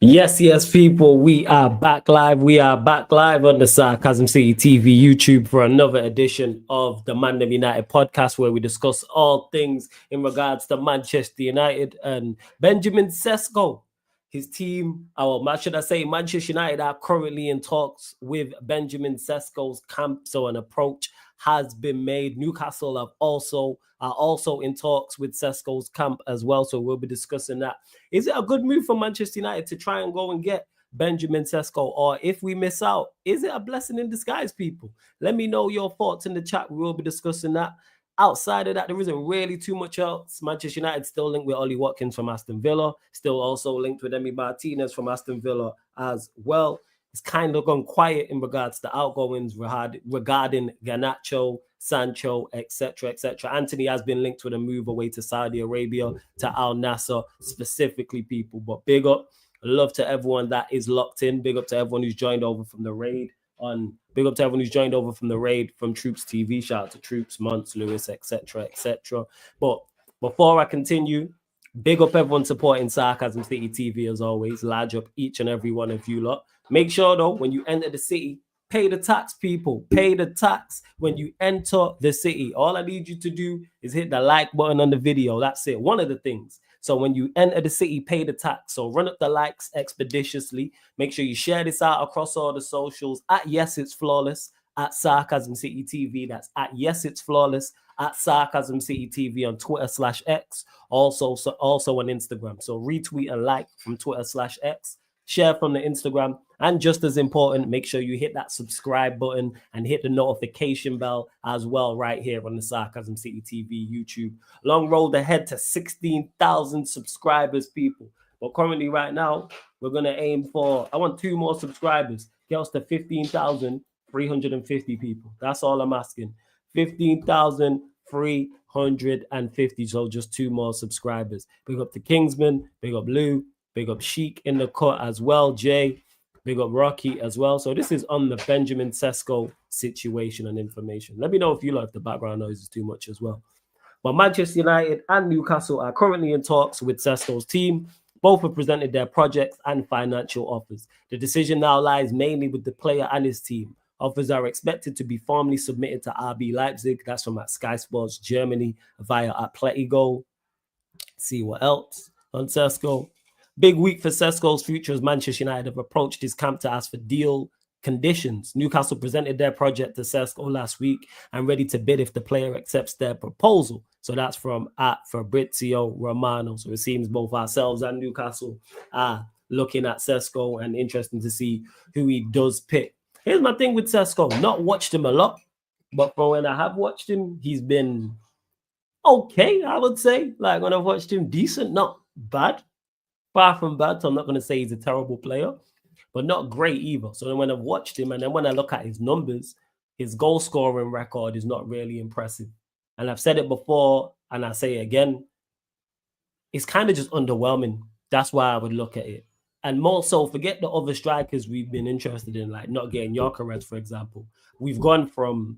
Yes, people, we are back live. We are back live on the Sarcasm City TV YouTube for another edition of the ManDem United podcast, where we discuss all things in regards to Manchester United and Benjamin Sesko. His team, should I say, Manchester United are currently in talks with Benjamin Sesko's camp, so an approach has been made. Newcastle are also in talks with Sesko's camp as well, so we'll be discussing that. Is it a good move for Manchester United to try and go and get Benjamin Sesko? Or if we miss out, is it a blessing in disguise, people? Let me know your thoughts in the chat. We will be discussing that. Outside of that, there isn't really too much else. Manchester United still linked with Ollie Watkins from Aston Villa, still also linked with Emi Martinez from Aston Villa as well. It's kind of gone quiet in regards to outgoings regarding Garnacho, Sancho, etc., etc. Anthony has been linked with a move away to Saudi Arabia, to Al Nassr specifically, people. But big up, love to everyone that is locked in. Big up to everyone who's joined over from the raid. Big up to everyone who's joined over from the raid from Troops TV. Shout out to Troops, Monts, Lewis, etc., etc. But before I continue, big up everyone supporting Sarcasm City TV as always. Large up each and every one of you lot. Make sure though, when you enter the city, pay the tax, people. Pay the tax when you enter the city. All I need you to do is hit the like button on the video. That's it. One of the things. So when you enter the city, pay the tax. So run up the likes expeditiously. Make sure you share this out across all the socials. At Yes It's Flawless, at Sarcasm City TV. That's at Yes It's Flawless, at Sarcasm City TV on Twitter/X. Also on Instagram. So retweet and like from Twitter/X. Share from the Instagram, and just as important, make sure you hit that subscribe button and hit the notification bell as well right here on the Sarcasm City TV YouTube. Long road ahead to 16,000 subscribers, people. But currently right now, we're going to aim for, I want 2 more subscribers. Get us to 15,350 people. That's all I'm asking. 15,350. So just 2 more subscribers. Big up to Kingsman. Big up Lou. Big up Sheik in the cut as well. Jay, big up Rocky as well. So this is on the Benjamin Sesko situation and information. Let me know if you like the background noise is too much as well. But Manchester United and Newcastle are currently in talks with Sesko's team. Both have presented their projects and financial offers. The decision now lies mainly with the player and his team. Offers are expected to be formally submitted to RB Leipzig. That's from at Sky Sports Germany via Atletico. See what else on Sesko. Big week for Sesko's future as Manchester United have approached his camp to ask for deal conditions. Newcastle presented their project to Sesko last week and ready to bid if the player accepts their proposal. So that's from at Fabrizio Romano. So it seems both ourselves and Newcastle are looking at Sesko and interesting to see who he does pick. Here's my thing with Sesko. Not watched him a lot, but from when I have watched him, he's been okay, I would say. Like when I've watched him, decent, not bad. Far from bad, so I'm not going to say he's a terrible player, but not great either. So then when I've watched him and then when I look at his numbers, his goal scoring record is not really impressive. And I've said it before and I say it again, it's kind of just underwhelming. That's why I would look at it. And more so, forget the other strikers we've been interested in, like not getting Gyökeres, for example. We've gone from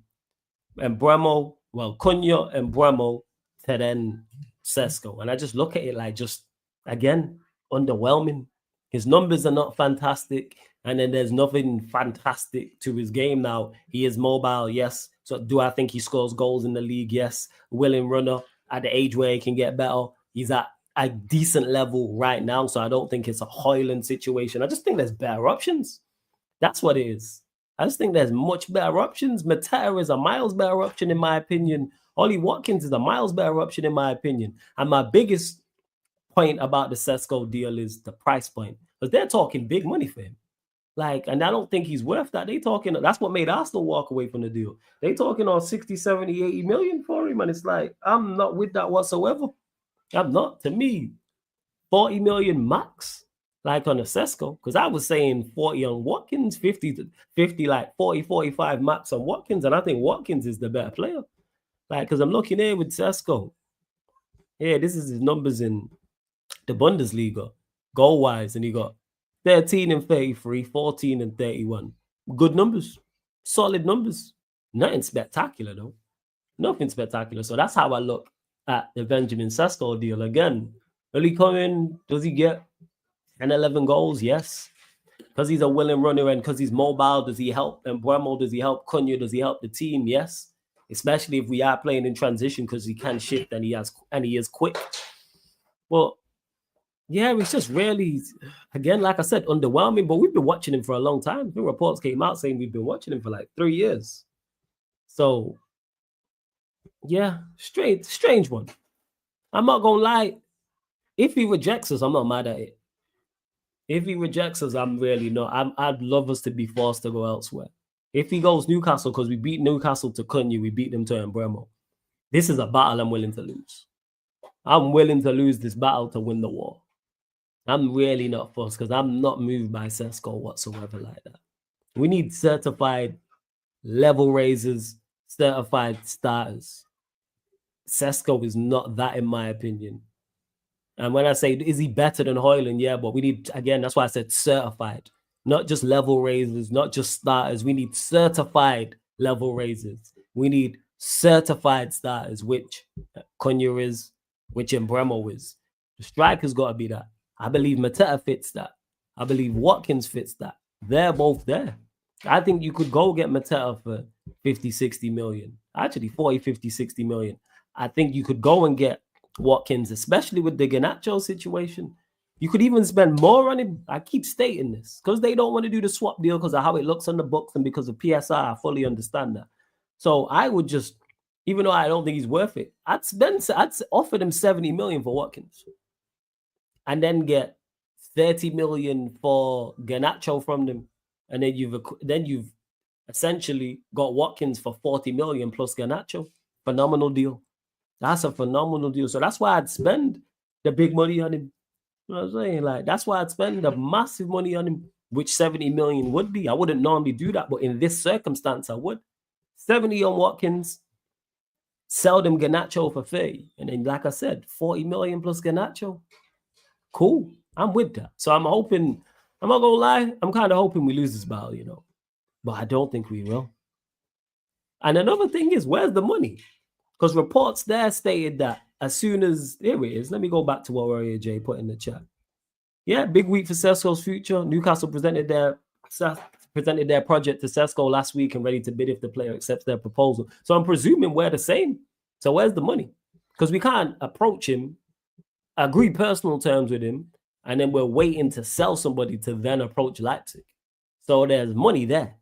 Cunha, Mbeumo, to then Sesko. And I just look at it like just, again, underwhelming. His numbers are not fantastic, and then there's nothing fantastic to his game now. He is mobile, yes. So do I think he scores goals in the league? Yes. Willing runner at the age where he can get better. He's at a decent level right now, so I don't think it's a Højlund situation. I just think there's better options. That's what it is. I just think there's much better options. Mateta is a miles better option in my opinion. Ollie Watkins is a miles better option in my opinion. And my biggest point about the Sesko deal is the price point, because they're talking big money for him. Like, and I don't think he's worth that. They talking, that's what made Arsenal walk away from the deal. They talking on 60, 70, 80 million for him. And it's like, I'm not with that whatsoever. I'm not. To me, 40 million max, like on a Sesko, because I was saying 40 on Watkins, 50, like 40, 45 max on Watkins. And I think Watkins is the better player. Like, because I'm looking here with Sesko. Yeah, this is his numbers in the Bundesliga, goal-wise, and he got 13 and 33, 14 and 31. Good numbers, solid numbers. Nothing spectacular, though. Nothing spectacular. So that's how I look at the Benjamin Sesko deal. Again, will he come in? Does he get And 11 goals, yes. Because he's a willing runner and because he's mobile, does he help? And Buemo, does he help? Cunha, does he help the team? Yes. Especially if we are playing in transition because he can shift and he is quick. Well, yeah, it's just really, again, like I said, underwhelming. But we've been watching him for a long time. The reports came out saying we've been watching him for like 3 years. So, yeah, strange one. I'm not gonna lie. If he rejects us, I'm not mad at it. If he rejects us, I'm really not. I'd love us to be forced to go elsewhere. If he goes Newcastle, because we beat Newcastle to Cunha, we beat them to Embremo. This is a battle I'm willing to lose. I'm willing to lose this battle to win the war. I'm really not forced because I'm not moved by Sesko whatsoever like that. We need certified level raisers, certified starters. Sesko is not that, in my opinion. And when I say, is he better than Højlund? Yeah, but we need, again, that's why I said certified. Not just level raisers, not just starters. We need certified level raisers. We need certified starters, which Cunha is, which Embremo is. The striker's got to be that. I believe Mateta fits that. I believe Watkins fits that. They're both there. I think you could go get Mateta for 50, 60 million. Actually, 40, 50, 60 million. I think you could go and get Watkins, especially with the Garnacho situation. You could even spend more on him. I keep stating this because they don't want to do the swap deal because of how it looks on the books and because of PSR. I fully understand that. So I would just, even though I don't think he's worth it, I'd offer them 70 million for Watkins and then get 30 million for Garnacho from them. And then you've essentially got Watkins for 40 million plus Garnacho. Phenomenal deal. That's a phenomenal deal. So that's why I'd spend the big money on him. You know what I'm saying? Like, that's why I'd spend the massive money on him, which 70 million would be. I wouldn't normally do that, but in this circumstance, I would. 70 on Watkins, sell them Garnacho for 30. And then, like I said, 40 million plus Garnacho. Cool. I'm with that. So I'm hoping, I'm not going to lie, I'm kind of hoping we lose this battle, you know. But I don't think we will. And another thing is, where's the money? Because reports there stated that as soon as, here it is, let me go back to what Warrior J put in the chat. Yeah, big week for Sesko's future. Newcastle presented their project to Sesko last week and ready to bid if the player accepts their proposal. So I'm presuming we're the same. So where's the money? Because we can't approach him, agree personal terms with him, and then we're waiting to sell somebody to then approach Leipzig. So there's money there,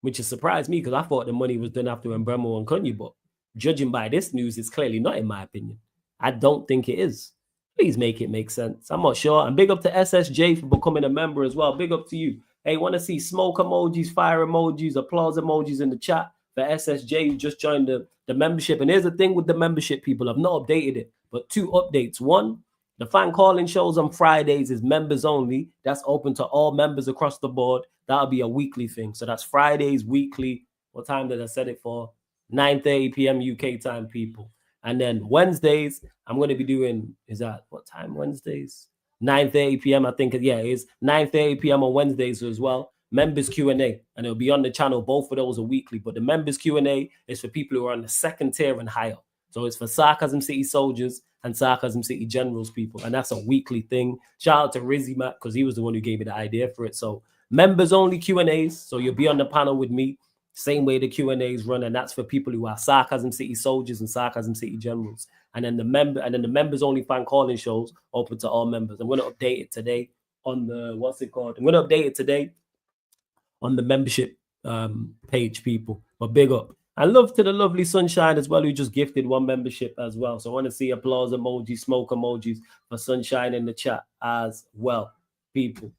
which has surprised me because I thought the money was done after Embremo and Cunha, but judging by this news, it's clearly not, in my opinion. I don't think it is. Please make it make sense. I'm not sure. And big up to SSJ for becoming a member as well. Big up to you. Hey, want to see smoke emojis, fire emojis, applause emojis in the chat for SSJ who just joined the membership. And here's the thing with the membership, people. I've not updated it, but 2 updates. 1, the fan calling shows on Fridays is members only. That's open to all members across the board. That'll be a weekly thing. So that's Fridays, weekly. What time did I set it for? 9:30 p.m. UK time, people. And then Wednesdays, I'm going to be doing, is that what time Wednesdays? 9:30 p.m. I think, yeah, it's 9:30 p.m. on Wednesdays as well. Members Q&A, and it'll be on the channel. Both of those are weekly, but the members Q&A is for people who are on the 2nd tier and higher. So it's for Sarcasm City soldiers and Sarcasm City generals, people, and that's a weekly thing. Shout out to Rizzy Matt because he was the one who gave me the idea for it. So members only Q&As, so you'll be on the panel with me. Same way the Q&As run, and that's for people who are Sarcasm City soldiers and Sarcasm City generals. And then the members only fan calling shows open to all members. I'm going to update it today on the I'm going to update it today on the membership page, people. But big up. And love to the lovely Sunshine as well, who just gifted 1 membership as well. So I want to see applause emojis, smoke emojis for Sunshine in the chat as well, people.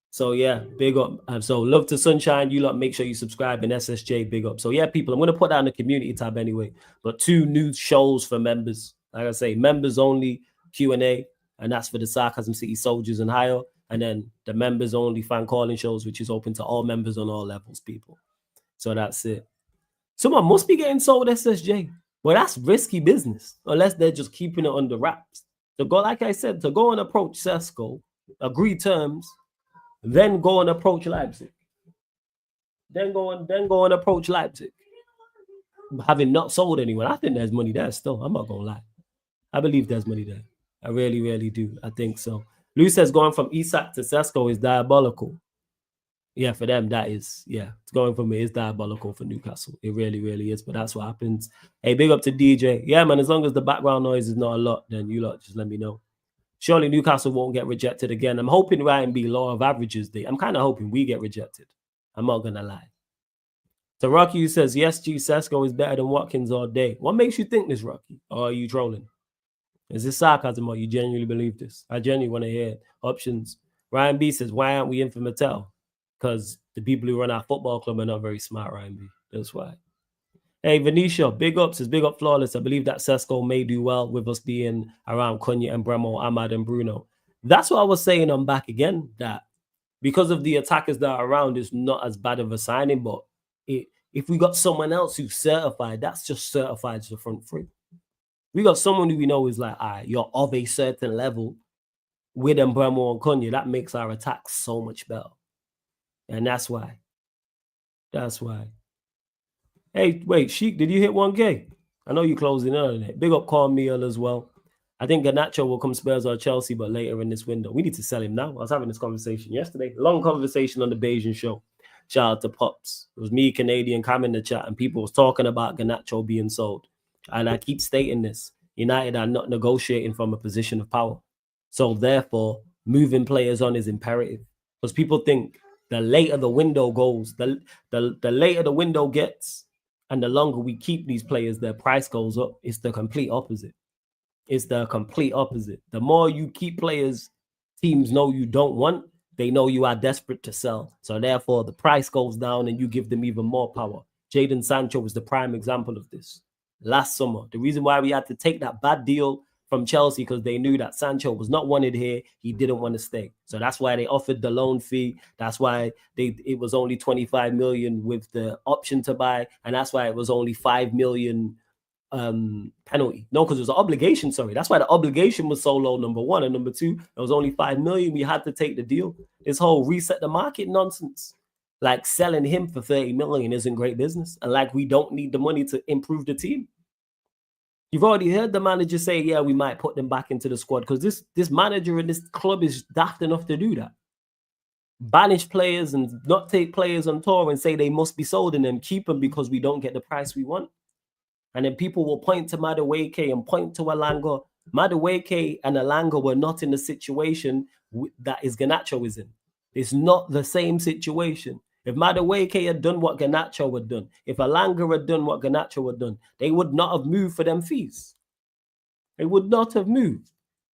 So yeah, big up. So love to Sunshine. You lot, make sure you subscribe, and SSJ, big up. So yeah, people, I'm going to put that in the community tab anyway. But 2 new shows for members. Like I say, members only Q&A, and that's for the Sarcasm City soldiers and higher. And then the members only fan calling shows, which is open to all members on all levels, people. So that's it. Someone must be getting sold SSJ. Well, that's risky business, unless they're just keeping it under wraps. To go, like I said, to go and approach Sesko, agree terms, then go and approach Leipzig. Then go and approach Leipzig. Having not sold anyone, I think there's money there still. I'm not gonna lie. I believe there's money there. I really, really do. I think so. Lou says going from Isak to Sesko is diabolical. Yeah, for them, that is, yeah. It's going from it is diabolical for Newcastle. It really, really is. But that's what happens. Hey, big up to DJ. Yeah, man, as long as the background noise is not a lot, then you lot just let me know. Surely Newcastle won't get rejected again. I'm hoping Ryan B law of averages day. I'm kind of hoping we get rejected. I'm not gonna lie. So Rocky says, yes, G Sesko is better than Watkins all day. What makes you think this, Rocky? Or are you trolling? Is this sarcasm or you genuinely believe this? I genuinely want to hear options. Ryan B says, why aren't we in for Mattel? Because the people who run our football club are not very smart, Ryan B. That's why. Hey, Venetia, big up, says big up Flawless. I believe that Sesko may do well with us being around Cunha and Bremo, Ahmad and Bruno. That's what I was saying on back again, that because of the attackers that are around, it's not as bad of a signing, but if we got someone else who's certified, that's just certified to the front three. We got someone who we know is like, all right, you're of a certain level with Bremo and Cunha. That makes our attack so much better. And that's why. That's why. Hey, wait, Sheik, did you hit 1K? I know you closing in on it. Big up Carl as well. I think Garnacho will come Spurs or Chelsea, but later in this window. We need to sell him now. I was having this conversation yesterday. Long conversation on the Bayesian show. Shout out to Pops. It was me, Canadian, Cam in the chat, and people was talking about Garnacho being sold. And I keep stating this. United are not negotiating from a position of power. So therefore, moving players on is imperative. Because people think the later the window goes, the later the window gets, and the longer we keep these players, their price goes up. It's the complete opposite. It's the complete opposite. The more you keep players, teams know you don't want, they know you are desperate to sell. So therefore, the price goes down and you give them even more power. Jadon Sancho was the prime example of this. Last summer, the reason why we had to take that bad deal from Chelsea, because they knew that Sancho was not wanted here. He didn't want to stay. So that's why they offered the loan fee. That's why it was only 25 million with the option to buy. And that's why it was only 5 million penalty. No, because it was an obligation, sorry. That's why the obligation was so low, number one. And number two, it was only 5 million. We had to take the deal. This whole reset the market nonsense. Like selling him for 30 million isn't great business. And like we don't need the money to improve the team. You've already heard the manager say, yeah, we might put them back into the squad, because this manager and this club is daft enough to do that. Banish players and not take players on tour and say they must be sold and then keep them because we don't get the price we want. And then people will point to Madueke and point to Alanga. Madueke and Alanga were not in the situation that Garnacho is in. It's not the same situation. If Madueke had done what Garnacho had done, if Alanga had done what Garnacho had done, they would not have moved for them fees. They would not have moved.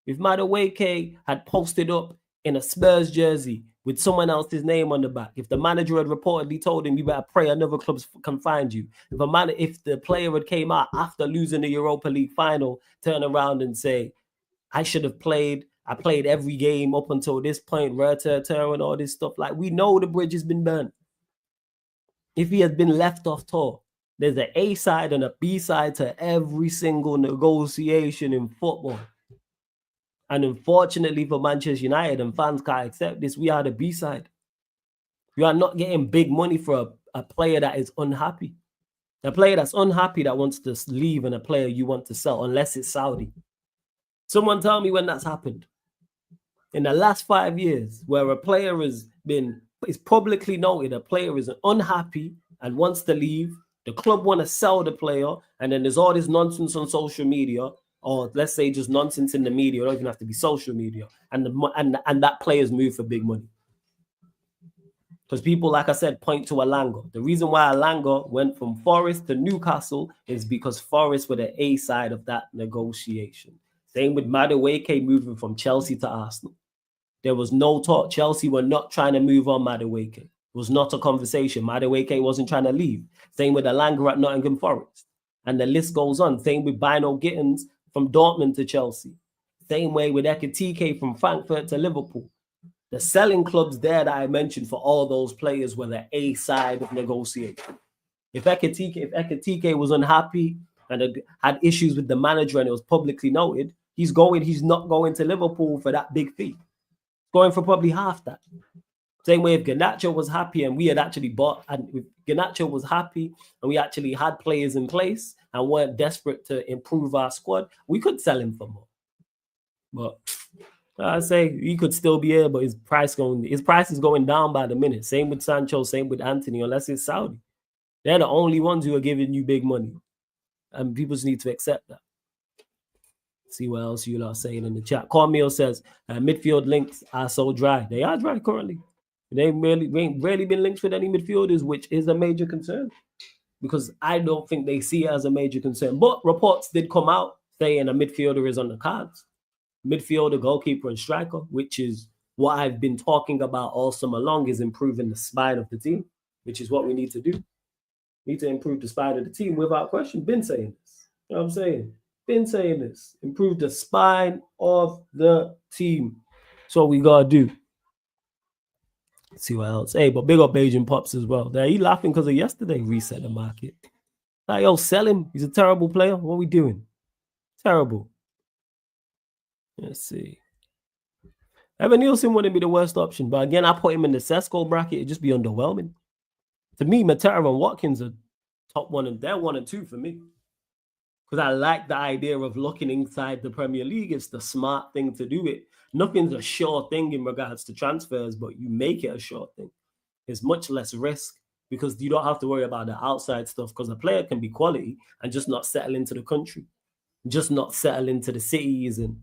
If Madueke had posted up in a Spurs jersey with someone else's name on the back, if the manager had reportedly told him, you better pray another club can find you. If the player had came out after losing the Europa League final, turn around and say, I should have played. I played every game up until this point, and all this stuff. Like, we know the bridge has been burned. If he has been left off tour, there's an A side and a B side to every single negotiation in football. And unfortunately for Manchester United, and fans can't accept this, we are the B side. You are not getting big money for a player that is unhappy. A player that's unhappy that wants to leave and a player you want to sell, unless it's Saudi. Someone tell me when that's happened. In the last 5 years, where a player is publicly noted, a player is unhappy and wants to leave, the club want to sell the player, and then there's all this nonsense on social media, or let's say just nonsense in the media. It don't even have to be social media, and that player's move for big money. Because people, like I said, point to Alanga. The reason why Alanga went from Forest to Newcastle is because Forest were the A side of that negotiation. Same with Madueke moving from Chelsea to Arsenal. There was no talk. Chelsea were not trying to move on Madueke. It was not a conversation. Madueke wasn't trying to leave. Same with Alanga at Nottingham Forest. And the list goes on. Same with Bino Gittins from Dortmund to Chelsea. Same way with Ekitike from Frankfurt to Liverpool. The selling clubs there that I mentioned for all those players were the A side of negotiation. If Ekitike was unhappy and had issues with the manager and it was publicly noted, he's not going to Liverpool for that big fee. Going for probably half that. Same way if Garnacho was happy and we had actually bought, and if Garnacho was happy and we actually had players in place and weren't desperate to improve our squad, we could sell him for more. But I say he could still be here, but his price is going down by the minute. Same with Sancho, same with Anthony, unless it's Saudi. They're the only ones who are giving you big money. And people just need to accept that. See what else you are saying in the chat. Cormiel says midfield links are so dry. They are dry currently. They ain't really been linked with any midfielders, which is a major concern. Because I don't think they see it as a major concern. But reports did come out saying a midfielder is on the cards. Midfielder, goalkeeper, and striker, which is what I've been talking about all summer long, is improving the spine of the team, which is what we need to do. We need to improve the spine of the team without question. Been saying this. You know what I'm saying? Been saying this. Improve the spine of the team. That's what we gotta do. Let's see what else. Hey, but big up Asian Pops as well. He laughing because of yesterday reset the market. Like, yo, sell him. He's a terrible player. What are we doing? Terrible. Let's see. Evan Nielsen wouldn't be the worst option, but again, I put him in the Sesko bracket. It'd just be underwhelming. To me, Matera and Watkins are top one, and they're 1 and 2 for me. Because I like the idea of looking inside the Premier League. It's the smart thing to do it. Nothing's a sure thing in regards to transfers, but you make it a sure thing. It's much less risk because you don't have to worry about the outside stuff, because a player can be quality and just not settle into the country, just not settle into the cities, and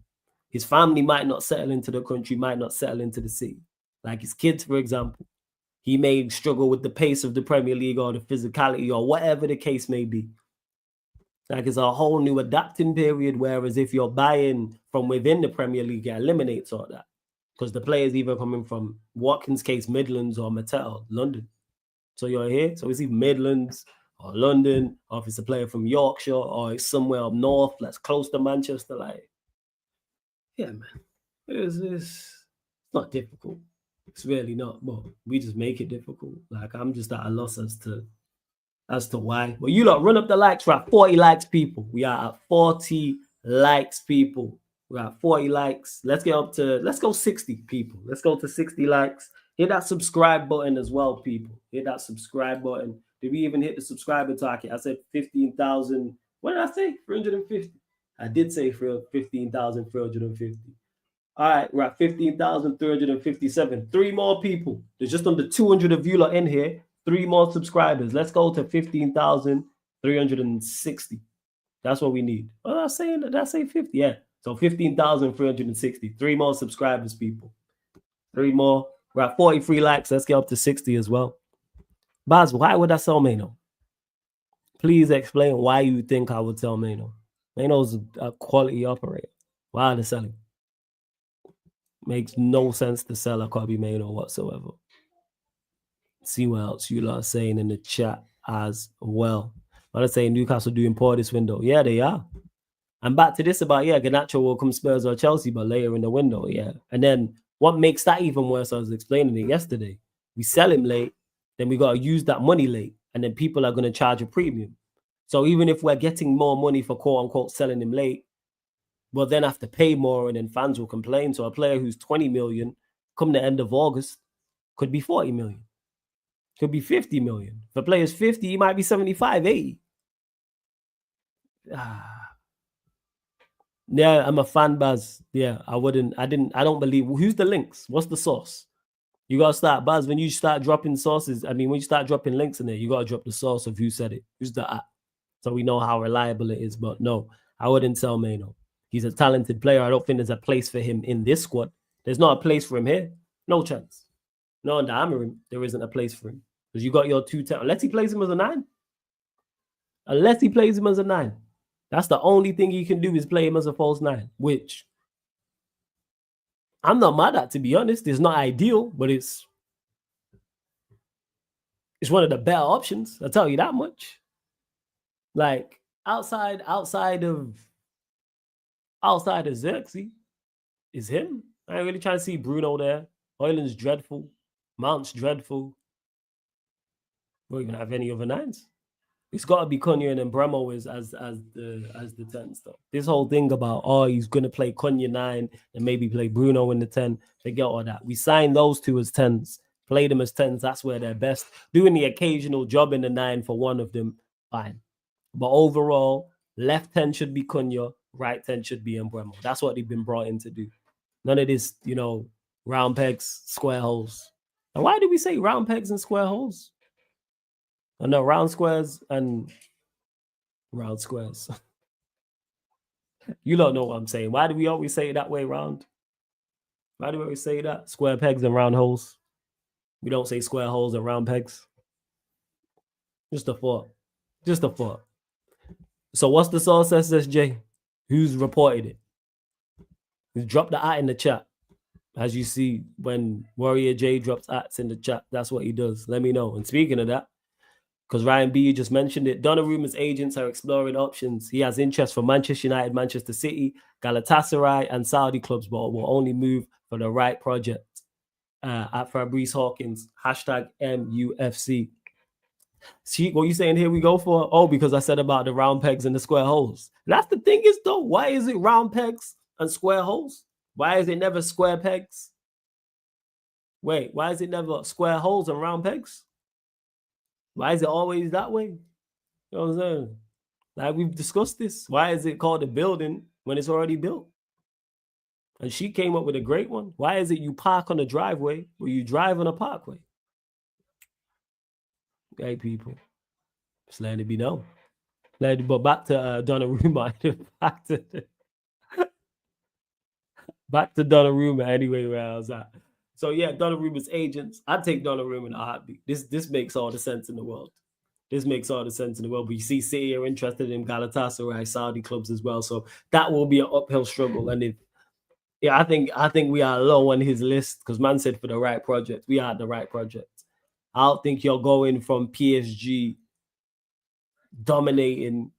his family might not settle into the country, might not settle into the city. Like his kids, for example. He may struggle with the pace of the Premier League or the physicality or whatever the case may be. Like it's a whole new adapting period, whereas if you're buying from within the Premier League, it eliminates all that. Because the players either coming from Watkins' case, Midlands or Mattel, London. So you're here. So it's either Midlands or London, or if it's a player from Yorkshire or it's somewhere up north that's close to Manchester. Like, yeah, man. It's not difficult. It's really not. But we just make it difficult. Like, I'm just at a loss as to why. Well, you lot run up the likes. We're at 40 likes, people. We are at 40 likes, people. We're at 40 likes. Let's go 60, people. Let's go to 60 likes. Hit that subscribe button as well, people. Hit that subscribe button. Did we even hit the subscriber target? I said 15,000. What did I say? 350. I did say 15,350. All right, we're at 15,357. 3 more people. There's just under 200 of you lot in here. 3 more subscribers. Let's go to 15,360. That's what we need. What did I say? Did I say 50? Yeah. So 15,360. 3 more subscribers, people. 3 more. We're at 43 likes. Let's get up to 60 as well. Baz, why would I sell Mano? Please explain why you think I would sell Mano. Mano's a quality operator. Why are they selling? Makes no sense to sell a Kobe Mano whatsoever. See what else you lot are saying in the chat as well. I'm saying Newcastle doing poor this window. Yeah, they are. And back to this about, Garnacho will come Spurs or Chelsea, but later in the window, yeah. And then what makes that even worse, I was explaining it yesterday. We sell him late, then we got to use that money late, and then people are going to charge a premium. So even if we're getting more money for quote-unquote selling him late, we'll then have to pay more, and then fans will complain. So a player who's 20 million, come the end of August, could be 40 million. Could be 50 million. If a player's 50, he might be 75, 80. Yeah, I'm a fan, Baz. Yeah, I don't believe. Who's the links? What's the source? You got to start, Baz, when you start dropping sources, when you start dropping links in there, you got to drop the source of who said it. Who's the app? So we know how reliable it is. But no, I wouldn't sell Mano. He's a talented player. I don't think there's a place for him in this squad. There's not a place for him here. No chance. No, under Amorim, there isn't a place for him. Because you got your 2-10. Unless he plays him as a 9. Unless he plays him as a 9. That's the only thing he can do is play him as a false 9, which I'm not mad at, to be honest. It's not ideal, but it's one of the better options. I'll tell you that much. Like, outside of Xerxes is him. I ain't really trying to see Bruno there. Hoyland's dreadful. Mount's dreadful. We don't even have any other 9s. It's got to be Cunha and then Bremo as the 10 stuff. This whole thing about, he's going to play Cunha 9 and maybe play Bruno in the 10. Forget all that. We signed those 2 as 10s. Play them as 10s. That's where they're best. Doing the occasional job in the 9 for one of them, fine. But overall, left 10 should be Cunha. Right 10 should be Bremo. That's what they've been brought in to do. None of this, you know, round pegs, square holes. And why do we say round pegs and square holes? And no, round squares and round squares. You don't know what I'm saying. Why do we always say it that way round? Why do we always say that? Square pegs and round holes. We don't say square holes and round pegs. Just a thought. Just a thought. So what's the source, SSJ? Who's reported it? Drop the at in the chat. As you see, when Warrior J drops ats in the chat, that's what he does. Let me know. And speaking of that, because Ryan B just mentioned it, Donnarumma's agents are exploring options. He has interest from Manchester United, Manchester City, Galatasaray, and Saudi clubs, but will only move for the right project. At Fabrice Hawkins, hashtag MUFC. See, what you saying here we go for? Oh, because I said about the round pegs and the square holes. That's the thing is, though, why is it round pegs and square holes? Why is it never square pegs? Wait, why is it never square holes and round pegs? Why is it always that way? You know what I'm saying? Like, we've discussed this. Why is it called a building when it's already built? And she came up with a great one. Why is it you park on a driveway or you drive on a parkway? Okay, people. Just letting it be known. But back to Donnarumma. back to Donnarumma anyway, where I was at. So yeah, Donnarumma's agents. I'd take Donnarumma in a heartbeat. This makes all the sense in the world. This makes all the sense in the world. But you see, City are interested in Galatasaray, Saudi clubs as well. So that will be an uphill struggle. And if I think we are low on his list because man said for the right project. We are the right project. I don't think you're going from PSG dominating,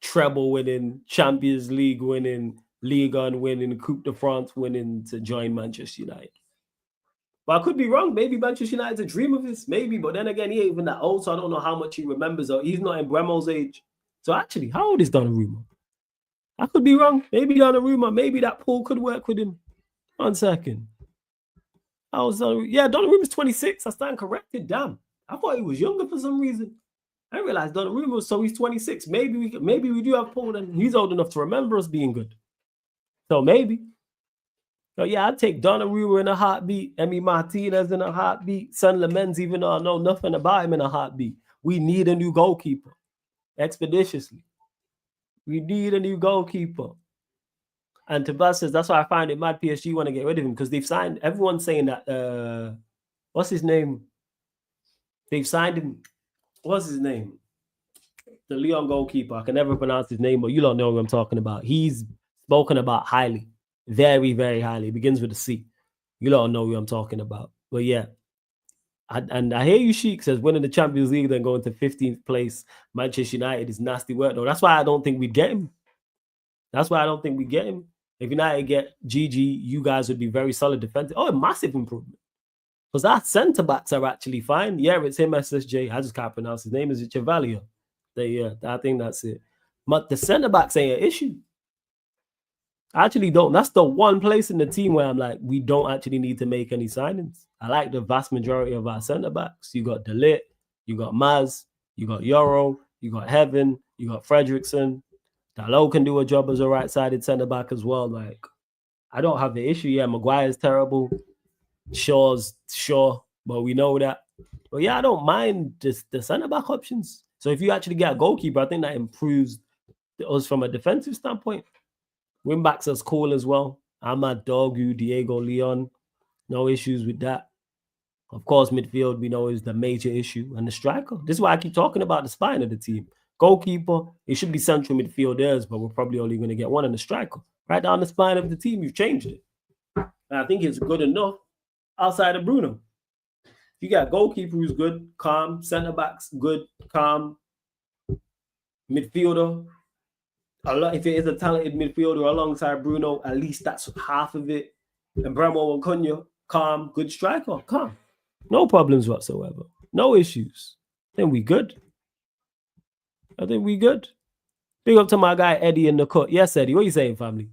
treble winning, Champions League winning, Ligue 1 winning, Coupe de France winning to join Manchester United. But I could be wrong. Maybe Manchester United's a dream of his. Maybe. But then again, he ain't even that old, so I don't know how much he remembers. Or he's not in Bremo's age. So actually, how old is Donnarumma? I could be wrong. Maybe Donnarumma, maybe that Paul could work with him. 1 second. How old is Donnarumma? Yeah, Donnarumma's 26. I stand corrected. Damn. I thought he was younger for some reason. I realized Donnarumma, so he's 26. Maybe we do have Paul, and he's old enough to remember us being good. So maybe. So yeah, I'd take Donnarumma in a heartbeat, Emi Martinez in a heartbeat, Son Lamens, even though I know nothing about him, in a heartbeat. We need a new goalkeeper. Expeditiously. We need a new goalkeeper. And Tabas says, that's why I find it mad PSG want to get rid of him, because they've signed, everyone's saying that, what's his name? They've signed him. What's his name? The Lyon goalkeeper. I can never pronounce his name, but you don't know who I'm talking about. He's spoken about highly. Very, very highly. It begins with a C. You don't know who I'm talking about. But yeah. And I hear you, Sheik says, winning the Champions League, then going to 15th place, Manchester United is nasty work, though. That's why I don't think we'd get him. That's why I don't think we get him. If United get GG, you guys would be very solid defensive. Oh, a massive improvement. Because our centre-backs are actually fine. Yeah, it's him, SSJ. I just can't pronounce his name. Is it Chevalier? Yeah, I think that's it. But the centre-backs ain't an issue. I actually don't. That's the one place in the team where I'm like, we don't actually need to make any signings. I like the vast majority of our centre-backs. You got De Ligt, you got Maz, you got Yoro, you got Heaven, you got Fredrickson. Dalot can do a job as a right-sided centre-back as well. Like, I don't have the issue. Yeah, Maguire's terrible. Shaw's sure, but we know that. But yeah, I don't mind the centre-back options. So if you actually get a goalkeeper, I think that improves us from a defensive standpoint. Wingbacks are cool as well. Ahmad Dogu, Diego Leon. No issues with that. Of course, midfield, we know, is the major issue. And the striker. This is why I keep talking about the spine of the team. Goalkeeper, it should be central midfielders, but we're probably only going to get one, and the striker. Right down the spine of the team, you've changed it. And I think it's good enough outside of Bruno. You got goalkeeper who's good, calm. Centre-backs, good, calm. Midfielder. If it is a talented midfielder alongside Bruno, at least that's half of it. And Bremo and Cunha, calm, good striker, calm. No problems whatsoever. No issues. Then we good. I think we good. Big up to my guy Eddie in the cut. Yes, Eddie. What you saying, family?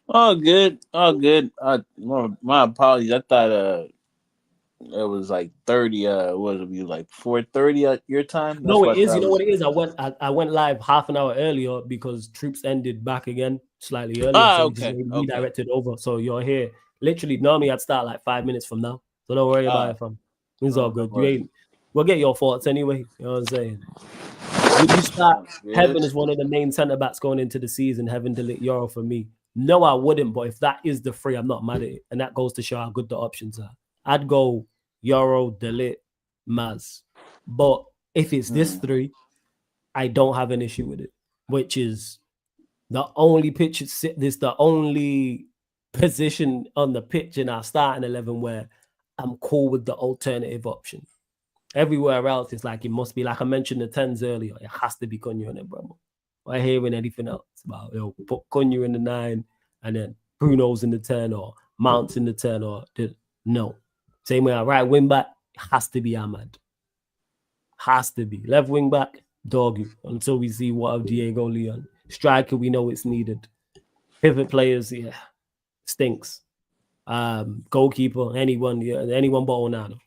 All good. All good. My apologies. I thought It was like 30. What would it be like 4:30 at your time? That's No, it what is. that You know was. what it is? I went live half an hour earlier because troops ended back again slightly earlier. Ah, So we just okay, okay. redirected over. So you're here. Literally, normally I'd start like 5 minutes from now. So don't worry about Ah, it, fam. It's all no, no good. You worries. ain't we'll get your thoughts anyway. You know what I'm saying? Would you start Sounds good. Heaven as one of the main centre backs going into the season, Heaven delete Euro for me? No, I wouldn't, but if that is the three, I'm not mad at it. And that goes to show how good the options are. I'd go Euro, delete, Maz. But if it's this three, I don't have an issue with it, which is the only pitch. This the only position on the pitch in our starting 11 where I'm cool with the alternative option. Everywhere else, it's like it must be like I mentioned the tens earlier. It has to be Cunha and Bremo. I'm hearing anything else about put Cunha in the 9 and then Bruno's in the 10 or Mount's in the 10 or no. Same way, right wing back has to be Ahmad. Has to be left wing back doggy until we see what of Diego Leon. Striker, we know it's needed. Pivot players, yeah, stinks. Goalkeeper, anyone but Onana.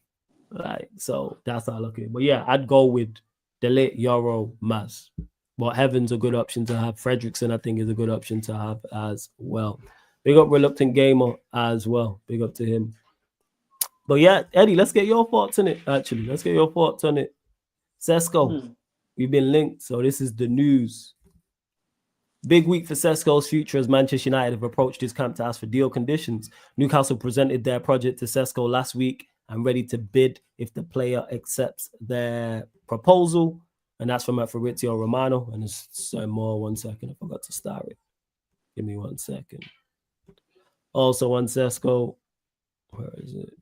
Right. So that's how I look at it. But yeah, I'd go with Delete, Euro, Maz. But Heaven's a good option to have. Fredrickson, I think, is a good option to have as well. Big up Reluctant Gamer as well. Big up to him. But yeah, Eddie, let's get your thoughts on it, actually. Let's get your thoughts on it. Sesko, we've been linked. So this is the news. Big week for Sesko's future as Manchester United have approached his camp to ask for deal conditions. Newcastle presented their project to Sesko last week and ready to bid if the player accepts their proposal. And that's from Fabrizio Romano. And there's more. 1 second. I forgot to start it. Give me 1 second. Also on Sesko, where is it?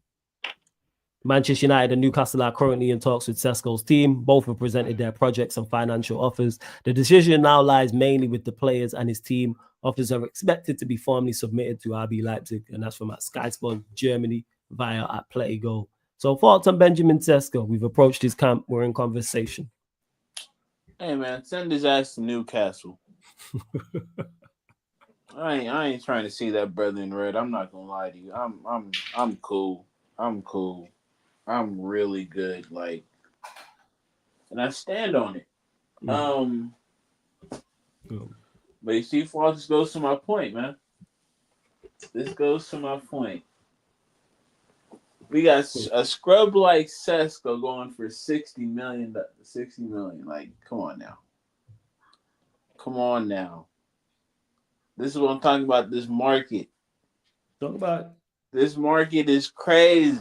Manchester United and Newcastle are currently in talks with Sesko's team. Both have presented their projects and financial offers. The decision now lies mainly with the players and his team. Offers are expected to be formally submitted to RB Leipzig, and that's from Sky Sports Germany via at Play Go. So thoughts on Benjamin Sesko? We've approached his camp. We're in conversation. Hey man, send his ass to Newcastle. I ain't trying to see that brother in red. I'm not gonna lie to you. I'm cool. I'm cool. I'm really good. Like, and I stand on it. But you see, Fall, this goes to my point, man. This goes to my point. We got a scrub like Sesko going for 60 million. 60 million. Like, come on now. Come on now. This is what I'm talking about. This market. Talk about it. This market is crazy.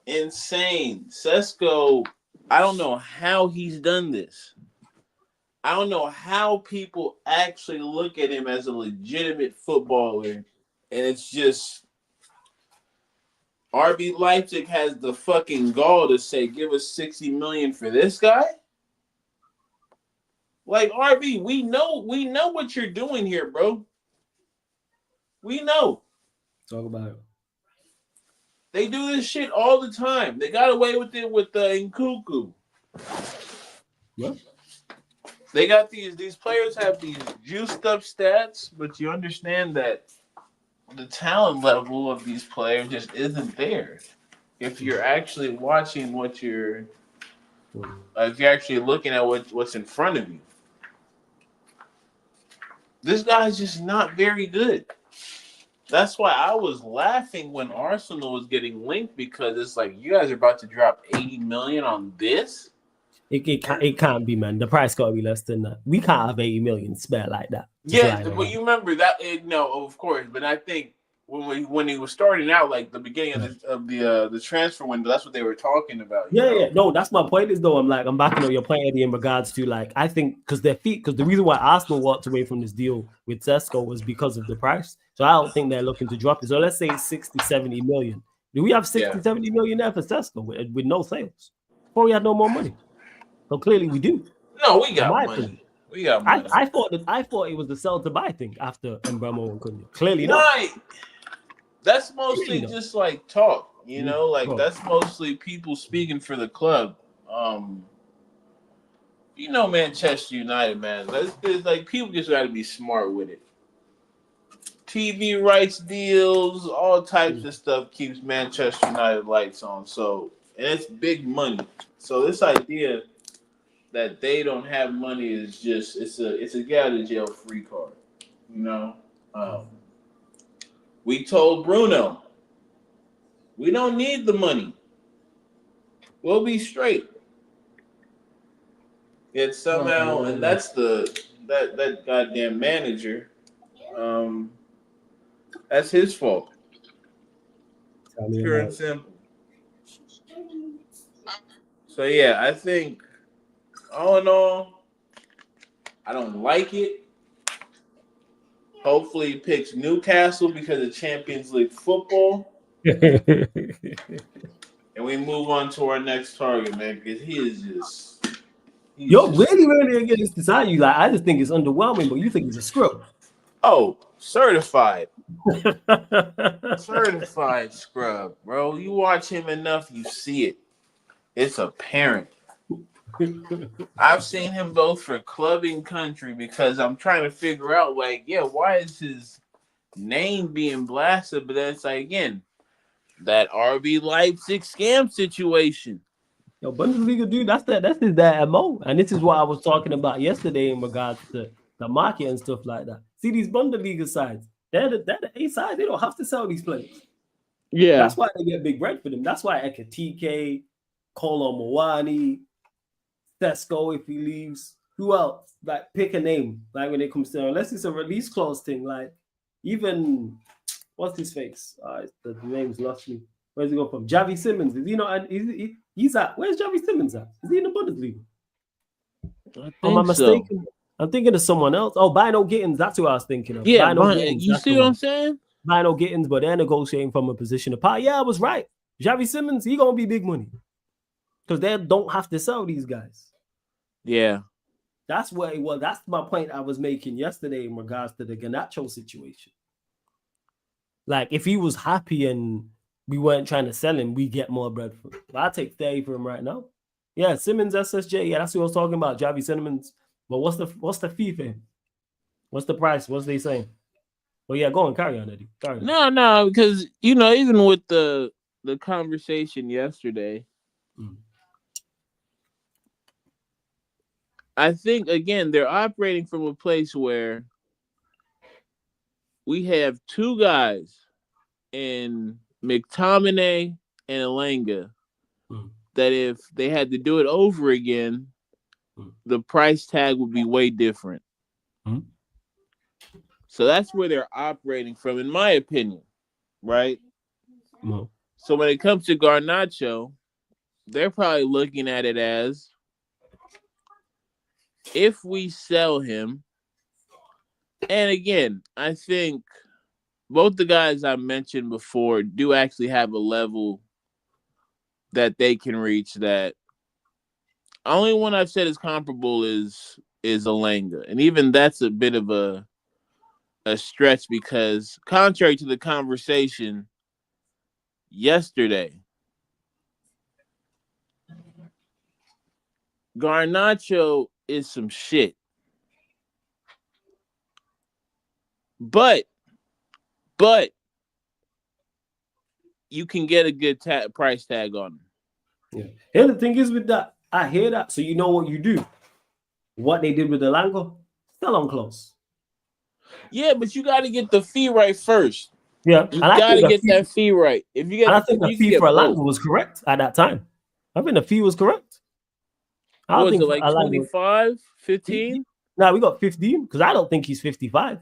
Insane. Sesko, I don't know how he's done this. I don't know how people actually look at him as a legitimate footballer. And it's just RB Leipzig has the fucking gall to say, give us 60 million for this guy. Like, RB, we know what you're doing here, bro. We know. Talk about it. They do this shit all the time. They got away with it with Nkunku. Yeah. They got these players have these juiced up stats, but you understand that the talent level of these players just isn't there. If you're actually watching what you're, if you're actually looking at what's in front of you, this guy's just not very good. That's why I was laughing when Arsenal was getting linked, because it's like, you guys are about to drop 80 million on this. It can't be, man. The price got to be less than that. We can't have 80 million spare like that. Yeah, but you remember that? No, of course. But I think when he was starting out, like the beginning of the transfer window, that's what they were talking about. Yeah. No, that's my point. Is though I'm backing up your point, Eddie, in regards to, like, I think because the reason why Arsenal walked away from this deal with Sesko was because of the price. So I don't think they're looking to drop it. So let's say it's 60, 70 million. Do we have 60, 70 million there for Sesko with no sales? Before we had no more money. So clearly we do. No, we got money. Opinion. We got money. I thought it was the sell to buy thing after Mbeumo and Cunha. Clearly not. Right. That's mostly just like talk, you know, like that's mostly people speaking for the club. You know, Manchester United, man. It's like people just got to be smart with it. TV rights deals, all types of stuff keeps Manchester United lights on. So, and it's big money. So this idea that they don't have money is just it's a get out of jail free card. You know, we told Bruno we don't need the money. We'll be straight. Yet somehow, and that's that goddamn manager. That's his fault. Pure and simple. So yeah, I think all in all, I don't like it. Hopefully, he picks Newcastle because of Champions League football, and we move on to our next target, man. Because he is just, really against this. I just think it's underwhelming, but you think it's a screw. Oh, certified. Certified scrub, bro. You watch him enough, you see it. It's apparent. I've seen him both for clubbing country because I'm trying to figure out, like, yeah, why is his name being blasted? But then it's like, again, that RB Leipzig scam situation. Yo, Bundesliga, dude, that's his MO. And this is what I was talking about yesterday in regards to the market and stuff like that. See, these Bundesliga sides, they're the A side. They don't have to sell these players. Yeah. That's why they get big bread for them. That's why Ekatike, Kolo Muani, Sesko, if he leaves. Who else? Like, pick a name. Like, when it comes to, unless it's a release clause thing, like, even, what's his face? The name's lost me. Where's he go from? Javi Simmons. Is he not? He's at. Where's Javi Simmons at? Is he in the Bundesliga? Am I mistaken? So. I'm thinking of someone else. Oh, Bino Gittins. That's who I was thinking of. Yeah, you see what I'm saying? Bino Gittins, but they're negotiating from a position of power. Yeah, I was right. Javi Simmons, he gonna be big money because they don't have to sell these guys. Yeah, that's where it was. That's my point I was making yesterday in regards to the Garnacho situation. Like, if he was happy and we weren't trying to sell him, we get more bread for him. But I take 30 for him right now. Yeah, Simmons SSJ. Yeah, that's what I was talking about. Javi Simmons. But what's the fee for him? What's the price? What's they saying? Well, yeah, go on, carry on, Eddie. Carry on. No, because even with the conversation yesterday, I think again they're operating from a place where we have two guys in McTominay and Elanga that if they had to do it over again, the price tag would be way different. So that's where they're operating from, in my opinion, right? So when it comes to Garnacho, they're probably looking at it as, if we sell him, and again, I think both the guys I mentioned before do actually have a level that they can reach. That only one I've said is comparable is Elanga, and even that's a bit of a stretch because, contrary to the conversation yesterday, Garnacho is some shit. But you can get a good price tag on him. Yeah. And the thing is with that, I hear that. So you know what you do? What they did with Elanga? Sell on close. Yeah, but you got to get the fee right first. Yeah, you got to get that fee right. If you get, I think the fee for Elanga was correct at that time. I think the fee was correct. What was it, like 25, 15? No, we got 15 because I don't think he's 55.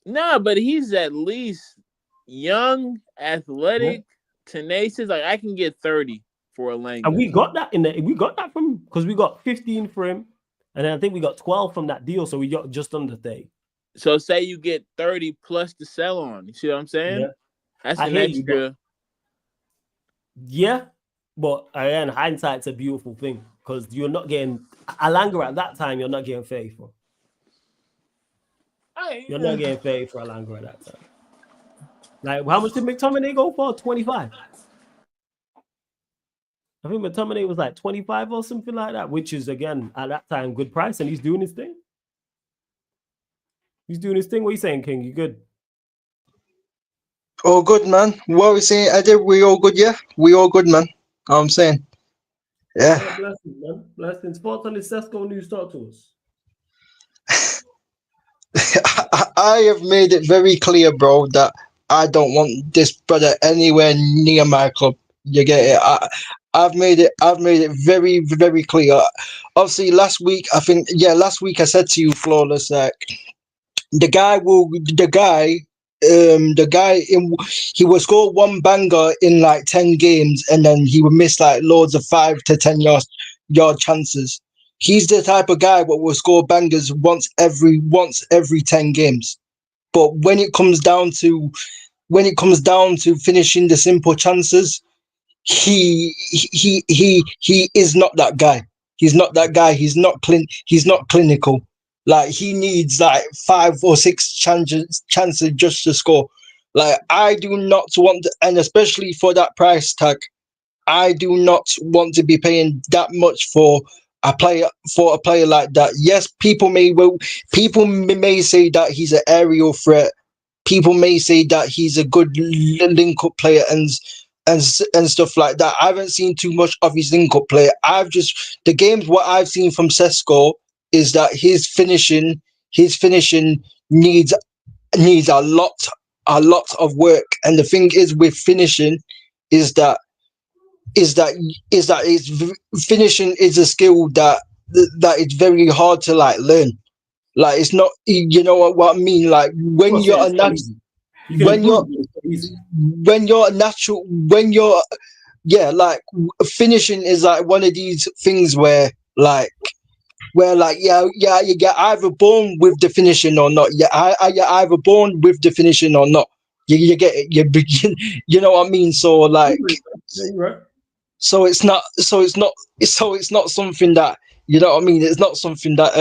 No, but he's at least young, athletic, tenacious. Like, I can get 30 for Elanga. And we got that from, because we got 15 for him, and then I think we got 12 from that deal, so we got just under 30. So say you get 30 plus to sell on. You see what I'm saying? Yeah. That's an extra. Yeah, but again, hindsight's a beautiful thing because you're not getting Elanga at that time. You're not getting 30 for. You're not getting 30 for Elanga at that time. Like, how much did McTominay go for? 25. I think McTominay was like 25 or something like that, which is, again, at that time, good price, and he's doing his thing. He's doing his thing. What are you saying, King? You good? All good, man. What are we saying, Eddie? We all good, yeah? We all good, man. I'm saying. Yeah. Yeah, blessings, man. Blessings. Thoughts on the Sesko news? Talk to us. I have made it very clear, bro, that I don't want this brother anywhere near my club. You get it? I've made it very, very clear. Obviously, last week I said to you, Flawless, like, the guy he will score one banger in like 10 games, and then he would miss like loads of 5 to 10 yard chances. He's the type of guy that will score bangers once every 10 games. But when it comes down to finishing the simple chances, he is not that guy. He's not that guy. He's not clinical. Like, he needs like 5 or 6 chances just to score. Like, I do not want, and especially for that price tag, I do not want to be paying that much for a player like that. Yes, people may say that he's an aerial threat. People may say that he's a good link up player and stuff like that. I haven't seen too much of his link up play. The games what I've seen from Sesko is that his finishing needs a lot of work. And the thing is with finishing is that finishing is a skill that it's very hard to like learn. Like, it's not, you know what I mean? Like, when Well, you're a it's not nat easy. You can when you're improve, but it's not easy. when you're a natural when you're yeah, like, finishing is like one of these things where you get either born with the finishing or not. You're either born with the finishing or not. You get it. You know what I mean? So, like, Yeah, you're right. it's not something that, you know what I mean. It's not something that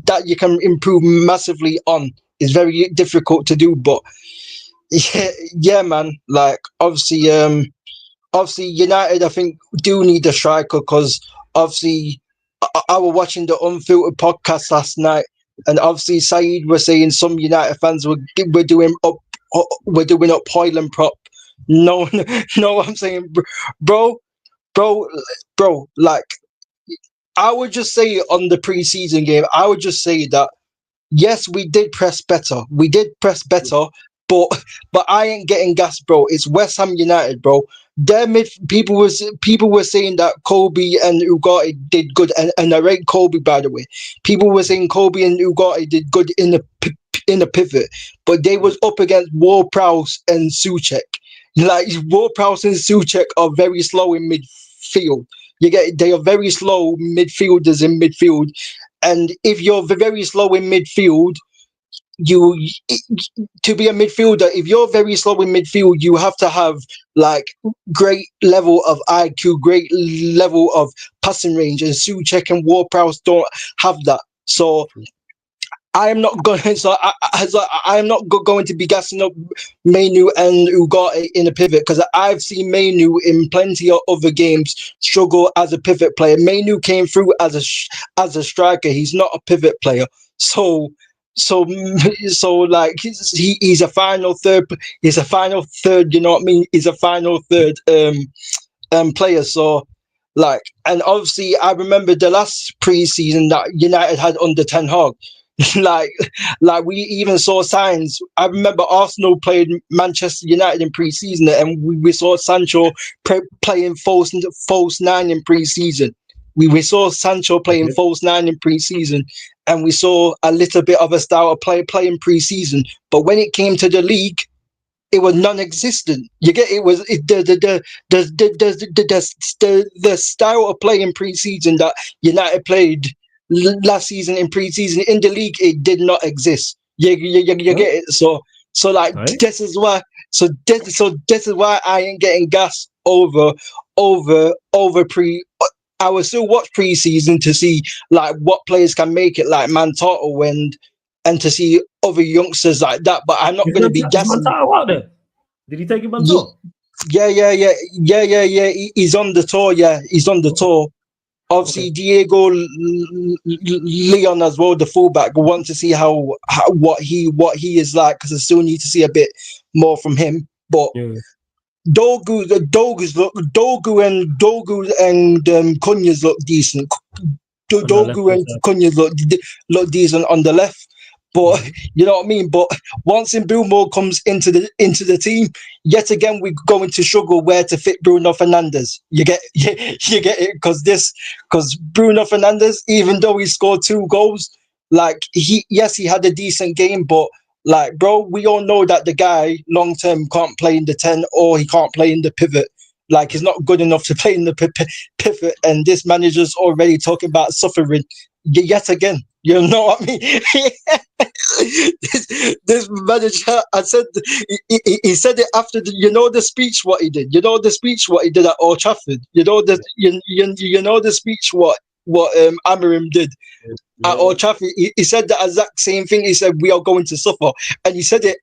that you can improve massively on. It's very difficult to do, but yeah, man. Like, obviously United, I think, do need a striker, because obviously I was watching the Unfiltered podcast last night, and obviously Saeed was saying some United fans were doing up Hoyland prop. No, no, I'm saying, bro, bro, like, I would just say on the preseason game, I would just say that yes, we did press better. We did press better, but I ain't getting gas, bro. It's West Ham United, bro. People were saying that Kobe and Ugarte did good, and I rate Kobe, by the way. People were saying Kobe and Ugarte did good in the pivot, but they was up against Ward-Prowse and Souček. Like, Ward-Prowse and Souček are very slow in midfield. They are very slow midfielders in midfield, and if you're very slow in midfield, you to be a midfielder, if you're very slow in midfield, you have to have like great level of IQ, great level of passing range, and Souček and Ward-Prowse don't have that. So I am not going. I am not going to be gassing up Mainu and Ugarte in a pivot, because I've seen Mainu in plenty of other games struggle as a pivot player. Mainu came through as a striker. He's not a pivot player. So like, he's a final third. He's a final third. You know what I mean? He's a final third player. So, like, and obviously I remember the last preseason that United had under Ten Hag. like we even saw signs. I remember Arsenal played Manchester United in pre-season, and we saw Sancho playing false nine in pre-season. We saw Sancho playing false nine in pre-season, and we saw a little bit of a style of play in pre-season. But when it came to the league, it was non-existent. You get it was the style of play in pre-season that United played last season in pre-season in the league, it did not exist. You get it. So like, Right. this is why. So this is why I ain't getting gas over pre. I will still watch pre-season to see like what players can make it, like Mantato, and to see other youngsters like that. But I'm not going to be Is gassing. Montaro out there? Did he take him on Yeah, tour? He's on the tour. Yeah, he's on the tour. Obviously, Diego Leon as well, the fullback. We want to see how what he is like, because I still need to see a bit more from him. But Dogu and Cunha's look decent. Dogu and Cunha's look decent on the left. But you know what I mean. But once Mbeumo comes into the team, yet again we're going to struggle where to fit Bruno Fernandes. You get it, because Bruno Fernandes, even though he scored 2 goals, like he had a decent game, but like, bro, we all know that the guy long term can't play in the 10, or he can't play in the pivot. Like, he's not good enough to play in the pivot, and this manager's already talking about suffering yet again. You know what I mean? this manager, I said, he said it after the speech what he did. You know the speech what he did at Old Trafford. You know the speech what Amorim did at Old Trafford. He said the exact same thing. He said we are going to suffer, and he said it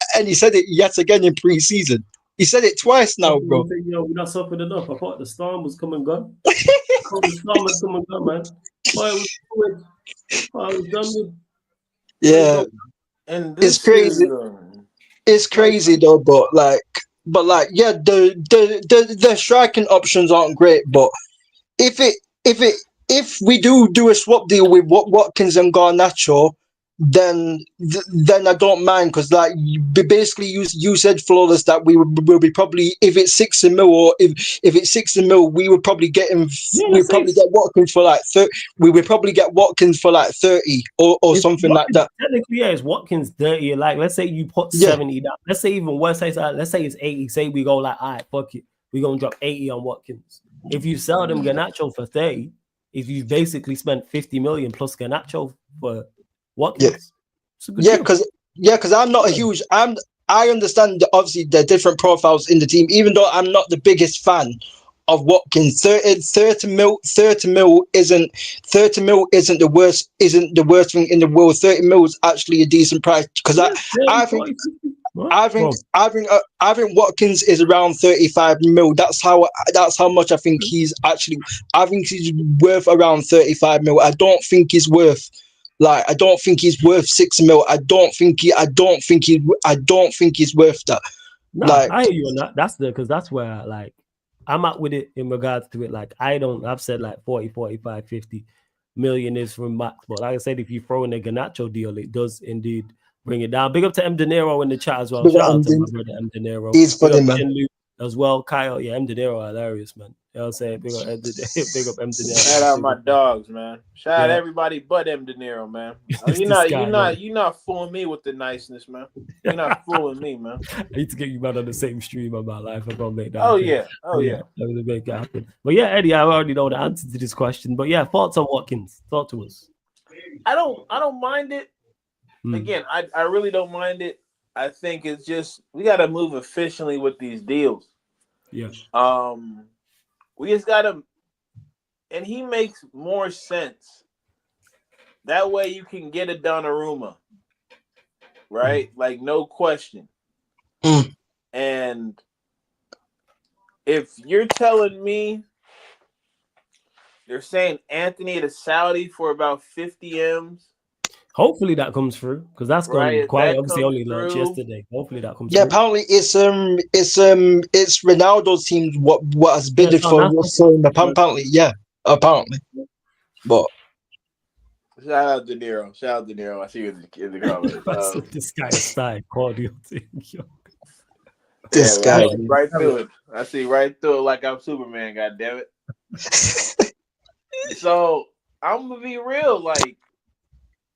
yet again in pre-season. He said it twice now, bro. Yo, we're not suffering enough. I thought the storm was come and gone. I thought the storm was come and gone, man. I was done with. Yeah, and it's crazy. It's crazy though, but yeah, the striking options aren't great. But if we do a swap deal with Watkins and Garnacho, then I don't mind, because like basically you said, Flawless, that we will be probably, if it's 6 mil, or if it's 6 mil, we would probably get him. We probably get Watkins for like 30. We would probably get Watkins for like 30 or something like that. Technically, yeah, it's Watkins 30. Like, let's say you put 70 down. Let's say even worse. Let's say it's 80. Say we go like, all right, fuck it, we're gonna drop 80 on Watkins. If you sell them Garnacho for 30, if you basically spent 50 million plus Garnacho for Watkins. Because I'm not a huge. I understand obviously the different profiles in the team, even though I'm not the biggest fan of Watkins. 30 mil isn't the worst thing in the world. 30 mil is actually a decent price, because I think Watkins is around 35 mil. That's how much I think he's actually. I think he's worth around 35 mil. I don't think he's worth 6 mil. I don't think he's worth that. No, like, I hear you on that. Because that's where like I'm at with it in regards to it. Like, I've said like 40, 45, 50 million is from max. But like I said, if you throw in a Garnacho deal, it does indeed bring it down. Big up to M. De Niro in the chat as well. Shout out to my brother M. De Niro. He's funny, man. As well, Kyle. Yeah, M. De Niro, hilarious, man. You know what I'm saying? Big up M. De Niro. Shout out my dogs, man. Shout out everybody but M. De Niro, man. You're not fooling me with the niceness, man. You're not fooling me, man. I need to get you out on the same stream of my life. I'm gonna make that. Oh happen. yeah. I'm gonna make it happen. But yeah, Eddie, I already know the answer to this question. But yeah, thoughts on Watkins? Talk to us. I don't mind it. Again, I really don't mind it. I think it's just we got to move efficiently with these deals. Yeah. We just got to, and he makes more sense. That way you can get a Donnarumma, right? Like, no question. And if you're telling me they're saying Anthony to Saudi for about 50 M's, hopefully that comes through, because that's going quite obviously only launched yesterday. Hopefully that comes through. Yeah, apparently it's Ronaldo's team what has bid for apparently. Yeah, apparently. But shout out De Niro. I see you in the comments. This guy started cordial thing. This guy right through it. I see right through it like I'm Superman, god damn it. So I'm gonna be real, like,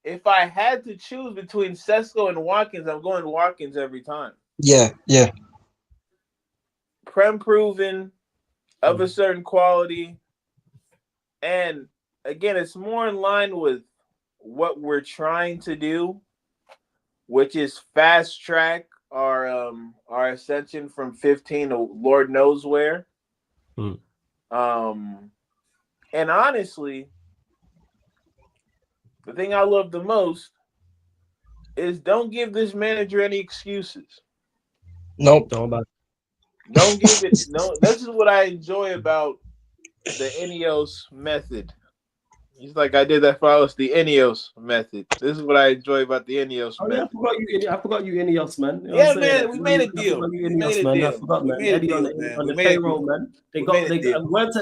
if I had to choose between Sesko and Watkins, I'm going Watkins every time. Yeah. Prem proven, of a certain quality. And again, it's more in line with what we're trying to do, which is fast track our ascension from 15 to Lord knows where. And honestly, the thing I love the most is don't give this manager any excuses. Nope. Don't give it. No, this is what I enjoy about the Ineos method. He's like, I did that follows the Ineos method. This is what I enjoy about the Ineos Oh yeah, method. I forgot you Ineos, man. You know Yeah, what I'm saying? man, we made a deal. We forgot, Eddie on the payroll, man. They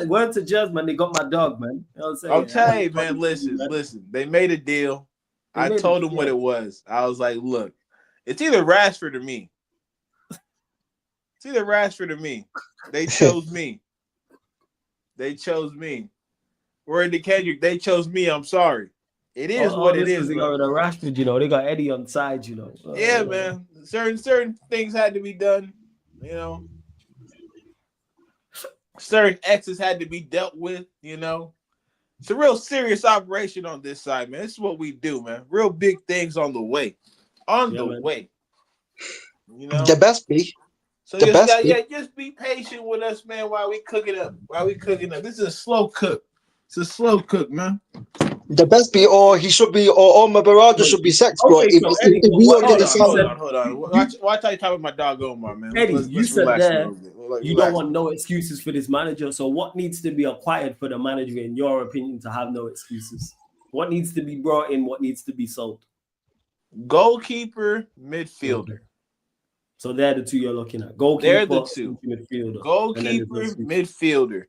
went to Jazz, man. They got my dog, man. You know what I'm saying? I'll tell you, man. Listen. They made a deal. I told them what it was. I was like, look, it's either Rashford or me. It's either Rashford or me. They chose me. They chose me. Word to Kendrick, they chose me. I'm sorry. It is what it is. They got rid of Rashford, you know. They got Eddie on side, you know. Yeah, man. Certain things had to be done, you know. Certain X's had to be dealt with, you know. It's a real serious operation on this side, man. This is what we do, man. Real big things on the way. Way. You know? The best be. So just be patient with us, man, while we cook it up. This is a slow cook. It's a slow cook, man. The best be, or he should be, or Omar Barada should be Sesko. Okay, Hold on. Watch how you talk about my dog Omar, man. Eddie, you said there you don't want no excuses for this manager. So what needs to be acquired for the manager, in your opinion, to have no excuses? What needs to be brought in? What needs to be sold? Goalkeeper, midfielder. So they're the two you're looking at. Goalkeeper, they're the two. Midfielder. Goalkeeper, midfielder.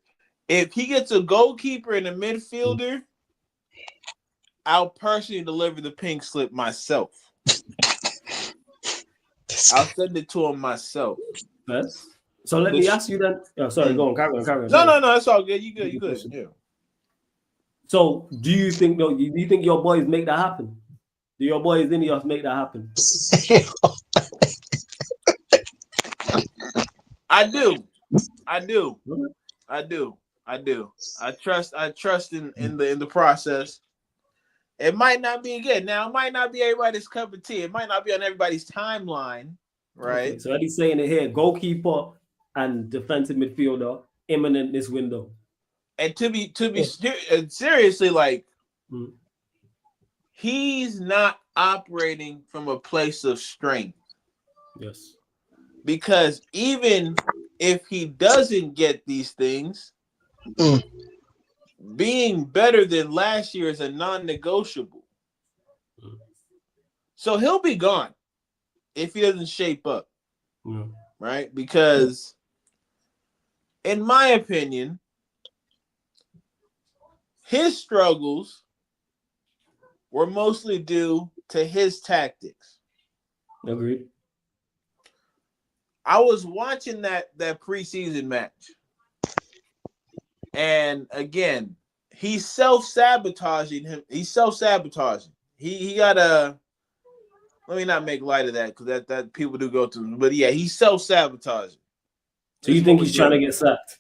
If he gets a goalkeeper and a midfielder, I'll personally deliver the pink slip myself. I'll send it to him myself. Yes. So let me ask you then. Oh, sorry, go on, carry on. No, that's all good. You good. Yeah. So do you think your boys make that happen? Do your boys in Ineos make that happen? I do. I trust in the process. It might not be good. Now, it might not be everybody's cup of tea. It might not be on everybody's timeline, right? Okay, so Eddie's saying it here: goalkeeper and defensive midfielder imminent this window. And to be seriously, like he's not operating from a place of strength. Yes. Because even if he doesn't get these things, being better than last year is a non-negotiable. So he'll be gone if he doesn't shape up, right? Because in my opinion, his struggles were mostly due to his tactics. Agreed. I was watching that preseason match. And again, he's self-sabotaging him. He's self-sabotaging. He got a. Let me not make light of that because that people do go through. But yeah, he's self-sabotaging. So you think he's trying to get sacked?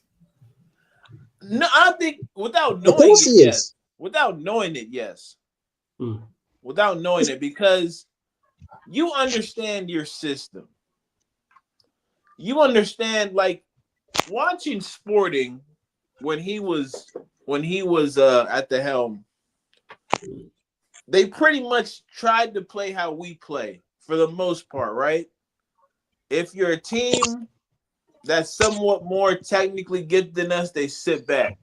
No, I think without knowing it, yes. Without knowing it, yes. Without knowing it, because you understand your system. You understand, like watching Sporting when he was at the helm. They pretty much tried to play how we play for the most part, right? If you're a team that's somewhat more technically gifted than us, they sit back.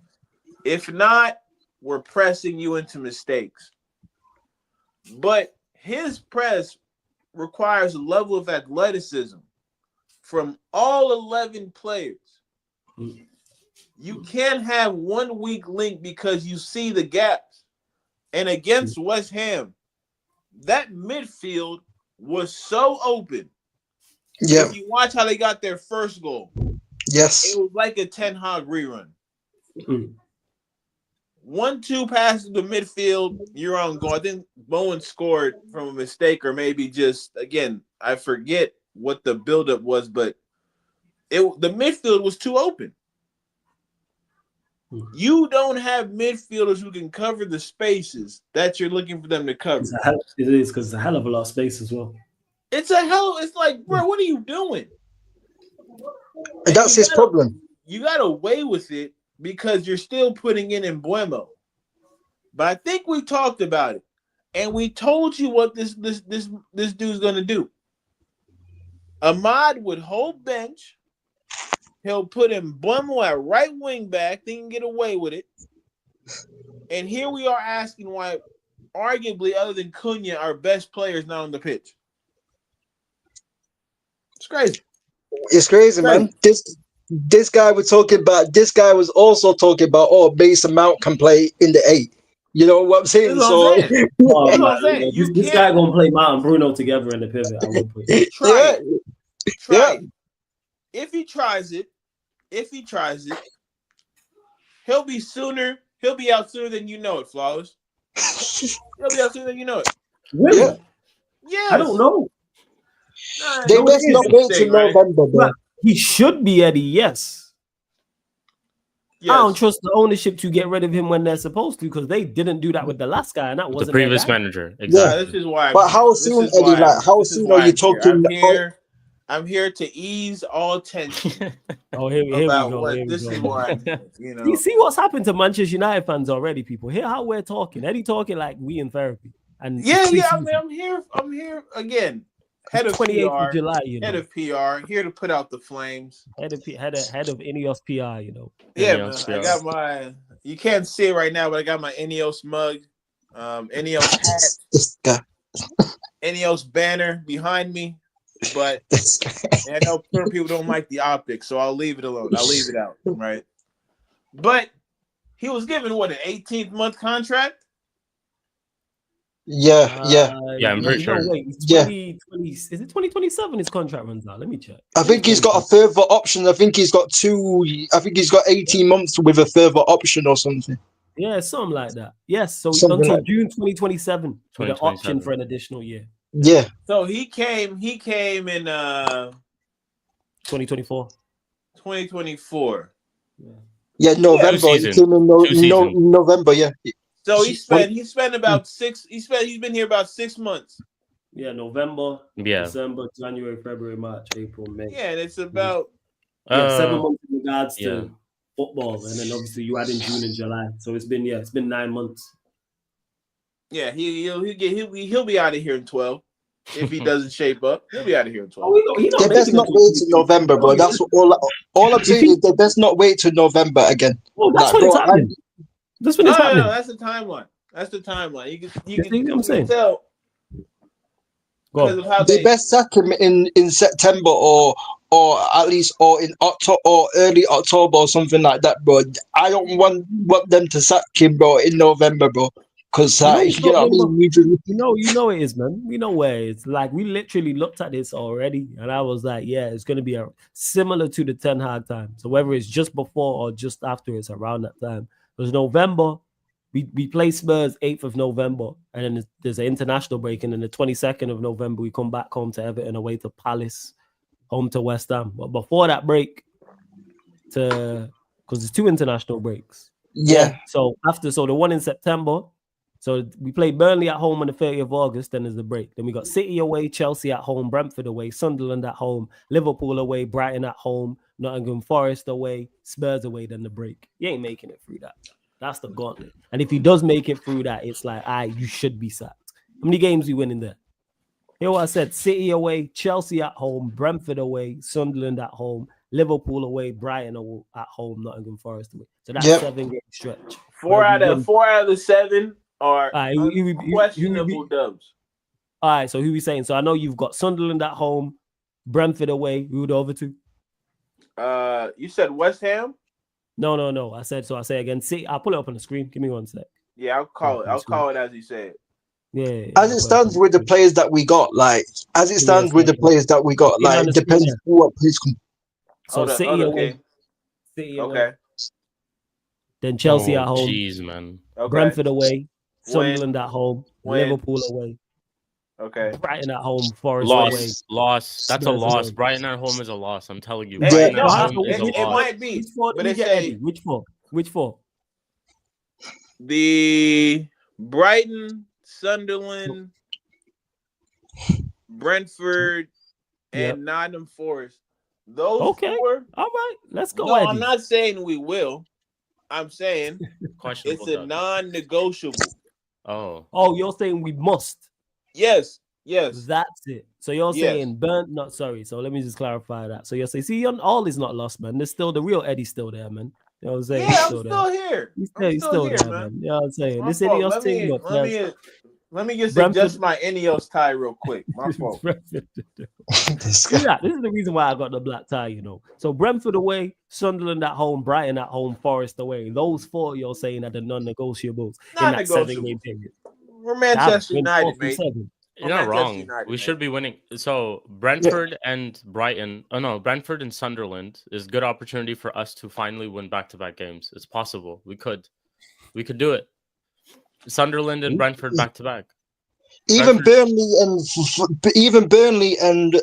If not, we're pressing you into mistakes. But his press requires a level of athleticism from all 11 players. You can't have one weak link because you see the gaps. And against West Ham, that midfield was so open. Yeah. If you watch how they got their first goal, yes, it was like a Ten Hag rerun. 1-2 passes to the midfield, you're on goal. I think Bowen scored from a mistake, or maybe just, again, I forget what the buildup was, but the midfield was too open. You don't have midfielders who can cover the spaces that you're looking for them to cover. It is because it's a hell of a lot of space as well. It's like, bro, what are you doing? And that's his problem. You got away with it because you're still putting in Mbuemo. But I think we talked about it, and we told you what this dude's gonna do. Ahmad would hold bench. He'll put Mbuemo at right wing back. They can get away with it. And here we are asking why, arguably, other than Cunha, our best players not on the pitch. It's crazy. It's crazy, man. This guy was talking about. This guy was also talking about. Oh, Mason Mount can play in the 8. You know what I'm saying? That's what I'm saying. Oh, That's man, what I'm saying. this guy gonna play Mount and Bruno together in the pivot. I will put it. Try it. If he tries it, he'll be out sooner than you know it, Flawless. He'll be out sooner than you know it. Really? Yes. I don't know. They best not wait till November, bro. He should be, Eddie, yes. I don't trust the ownership to get rid of him when they're supposed to, because they didn't do that with the last guy, and that wasn't the previous manager. Exactly. Yeah, this is why. But how soon, Eddie? Like, how soon are you talking? I'm here to ease all tension. Here we go. This is why, you know. You see what's happened to Manchester United fans already, people. Hear how we're talking. Eddie talking like we in therapy. And I'm here again. Head of 28th PR, of July, you know. Head of PR, here to put out the flames. Head of Ineos PR, you know. Yeah, man, I got my. You can't see it right now, but I got my Ineos mug, Ineos hat, Ineos banner behind me. But I know certain people don't like the optics, so I'll leave it alone. I'll leave it out, right? But he was given what, an 18th month contract? Yeah, I'm pretty sure. Wait, it's 2020, is it 2027 his contract runs out? Let me check. I think he's got a further option. I think he's got 18 months with a further option or something. Yeah, something like that. Yes, so until June 2027 with an option for an additional year. Yeah. So he came in 2024. 2024. Yeah, November. He came in November, yeah. So he spent about he's been here about 6 months. Yeah, November, December, January, February, March, April, May. Yeah, and it's about 7 months in regards to football, and then obviously you add in June and July. So it's been 9 months. Yeah, he'll be out of here in 12 if he doesn't shape up. He'll be out of here in 12. They best not wait till November, bro. That's all I'm saying is they best not wait till November again. Oh, that's what it's happening. That's what it's happening. No, that's the timeline. That's the timeline. You can tell. They best sack him in September or at least in October or early October or something like that, bro. I don't want them to sack him, bro, in November, bro. Because you know what I mean? You know it is, man. We know where it's like. We literally looked at this already, and I was like, yeah, it's gonna be similar to the Ten Hag time. So whether it's just before or just after, it's around that time. It was November. We play Spurs 8th of November, and then there's an international break, and then the 22nd of November we come back home to Everton, away to Palace, home to West Ham. But before that break, because there's 2 international breaks. Yeah. So the one in September. So we play Burnley at home on the 30th of August, then there's the break. Then we got City away, Chelsea at home, Brentford away, Sunderland at home, Liverpool away, Brighton at home, Nottingham Forest away, Spurs away, then the break. You ain't making it through that. That's the gauntlet. And if he does make it through that, it's like, you should be sacked. How many games we winning there? Hear what I said? City away, Chelsea at home, Brentford away, Sunderland at home, Liverpool away, Brighton at home, Nottingham Forest away. So that's 7-game stretch. 4 out of the 7 are questionable dubs. All right, so who we saying? So I know you've got Sunderland at home, Brentford away. Who the other 2? You said West Ham? No. I say again. See, I'll pull it up on the screen. Give me 1 sec. Yeah, I'll call it as you said. Yeah. As it stands with the players that we got, depends what place come. So City away. City away. Then Chelsea at home. Jeez, man. Okay. Brentford away. Sunderland at home. Liverpool away. Okay. Brighton at home. Forest away. Loss. That's a loss. Brighton at home is a loss. I'm telling you. It loss. might be. But Which four? The Brighton, Sunderland, Brentford, and Nottingham Forest. Those 4. All right. Let's go. No, Eddie. I'm not saying we will. I'm saying it's a non-negotiable. Oh, you're saying we must. Yes. That's it. So you're saying So let me just clarify that. So you're saying, all is not lost, man. There's still the real Eddie still there, man. You know what I'm saying? Yeah, I'm still here. He's still here, there, man. You know what I'm saying? My This fault. Ineos thing, but Let me just Brentford- adjust my Ineos tie real quick. My fault. Yeah, this is the reason why I got the black tie, you know. So Brentford away, Sunderland at home, Brighton at home, Forest away. Those four you're saying are the non-negotiables in that 7-game period. We're Manchester Win United, 4 from mate. 7. You're not wrong. We should be winning. So Brentford and Brighton. Oh no, Brentford and Sunderland is good opportunity for us to finally win back-to-back games. It's possible. We could do it. Sunderland and Brentford back-to-back. Even Burnley and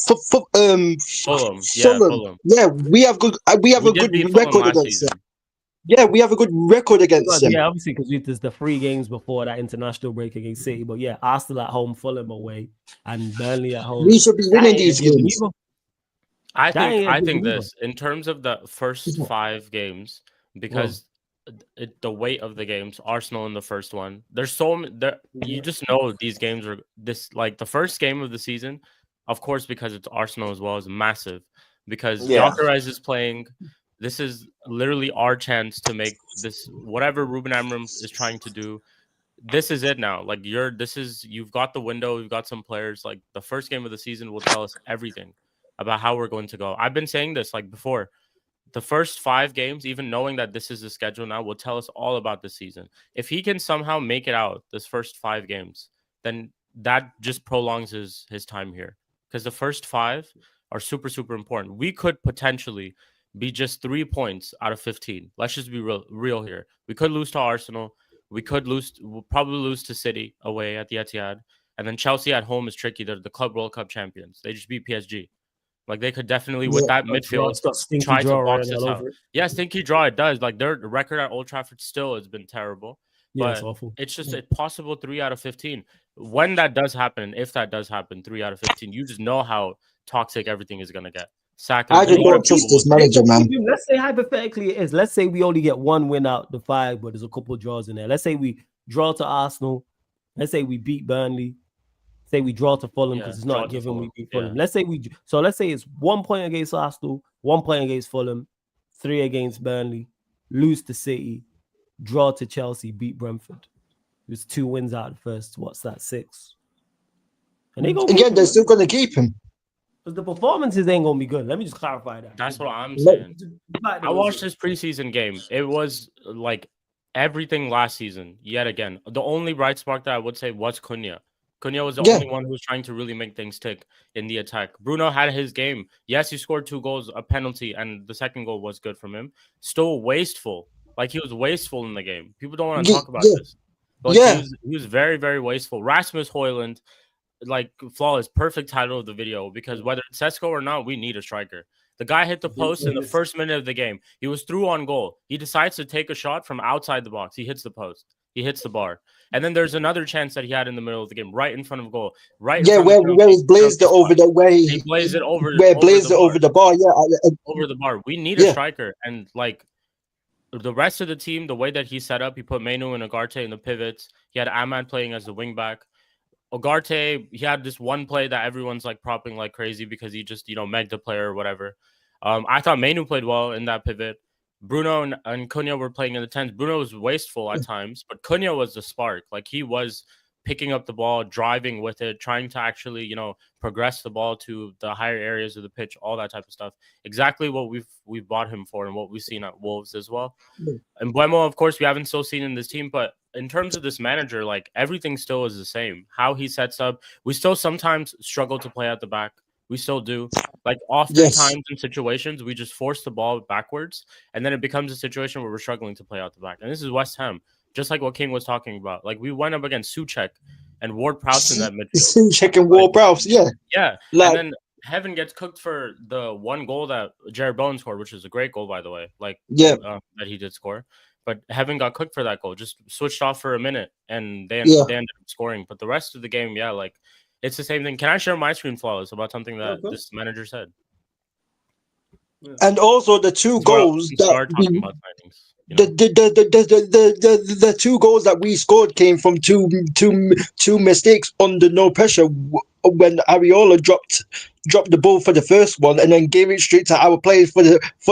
Fulham. Fulham. Yeah, we have good record against them. Yeah, we have a good record against them. Yeah, obviously because there's the 3 games before that international break against City. But yeah, Arsenal at home, Fulham away, and Burnley at home. We should be winning these games. I think this in terms of the first 5 games because the weight of the games. Arsenal in the first one. There's you just know these games are like the first game of the season. Of course, because it's Arsenal as well, is massive because Gyökeres is playing. This is literally our chance to make this whatever Ruben Amorim is trying to do. This is it now. Like you've got the window. You've got some players. Like the first game of the season will tell us everything about how we're going to go. I've been saying this like before. The first 5 games, even knowing that this is the schedule now, will tell us all about the season. If he can somehow make it out this first 5 games, then that just prolongs his time here. Because the first 5 are super, super important. We could potentially be just 3 points out of 15. Let's just be real here. We could lose to Arsenal. We'll probably lose to City away at the Etihad. And then Chelsea at home is tricky. They're the Club World Cup champions. They just beat PSG. Like they could definitely with that midfield try to box us out. Yeah, stinky draw it does. Like their record at Old Trafford still has been terrible. Yeah, but it's awful. It's just a possible 3 out of 15. When that does happen, if that does happen, 3 out of 15, you just know how toxic everything is gonna get. I just don't trust this manager, man. Let's say hypothetically it is. Let's say we only get 1 win out the 5, but there's a couple of draws in there. Let's say we draw to Arsenal. Let's say we beat Burnley. Say we draw to Fulham because it's not given we beat Fulham. Let's say it's 1 point against Arsenal, 1 point against Fulham, 3 against Burnley, lose to City, draw to Chelsea, beat Brentford. It's 2 wins out of the first. What's that? 6. And they're still gonna keep him. Because the performances ain't gonna be good. Let me just clarify that. That's what I'm saying. I watched this preseason game. It was like everything last season. Yet again, the only bright spark that I would say was Cunha. Cunha was the only one who was trying to really make things tick in the attack. Bruno had his game. Yes, he scored 2 goals, a penalty, and the second goal was good from him. Still wasteful. Like he was wasteful in the game. People don't want to talk about this. But he was very, very wasteful. Rasmus Højlund, like flawless, perfect title of the video because whether it's Sesko or not, we need a striker. The guy hit the post in the first minute of the game. He was through on goal. He decides to take a shot from outside the box. He hits the post. He hits the bar. And then there's another chance that he had in the middle of the game, right in front of goal. Where he blazed it over the way. He blazed it over. Over the bar. Yeah, over the bar. We need a striker, and like the rest of the team, the way that he set up, he put Mainu and Ugarte in the pivots. He had Ahmad playing as the wing back. Ugarte, he had this one play that everyone's like propping like crazy because he just megged the player or whatever. I thought Mainu played well in that pivot. Bruno and Cunha were playing in the 10s. Bruno was wasteful at times, but Cunha was the spark. Like he was picking up the ball, driving with it, trying to actually, progress the ball to the higher areas of the pitch, all that type of stuff. Exactly what we've bought him for and what we've seen at Wolves as well. And Buemo, of course, we haven't still seen in this team, but in terms of this manager, like everything still is the same. How he sets up, we still sometimes struggle to play at the back. We still do. Like oftentimes in situations, we just force the ball backwards, and then it becomes a situation where we're struggling to play out the back. And this is West Ham, just like what King was talking about. Like we went up against Souček and Ward-Prowse in that midfield. Souček and Ward-Prowse, yeah. And then Heaven gets cooked for the 1 goal that Jared Bowen scored, which is a great goal, by the way. That he did score. But Heaven got cooked for that goal. Just switched off for a minute, and they ended up scoring. But the rest of the game, it's the same thing. Can I share my screen flaws about something that this manager said? And also the 2 goals the 2 goals that we scored came from two mistakes under no pressure when Areola dropped dropped the ball for the first one and then gave it straight to our players for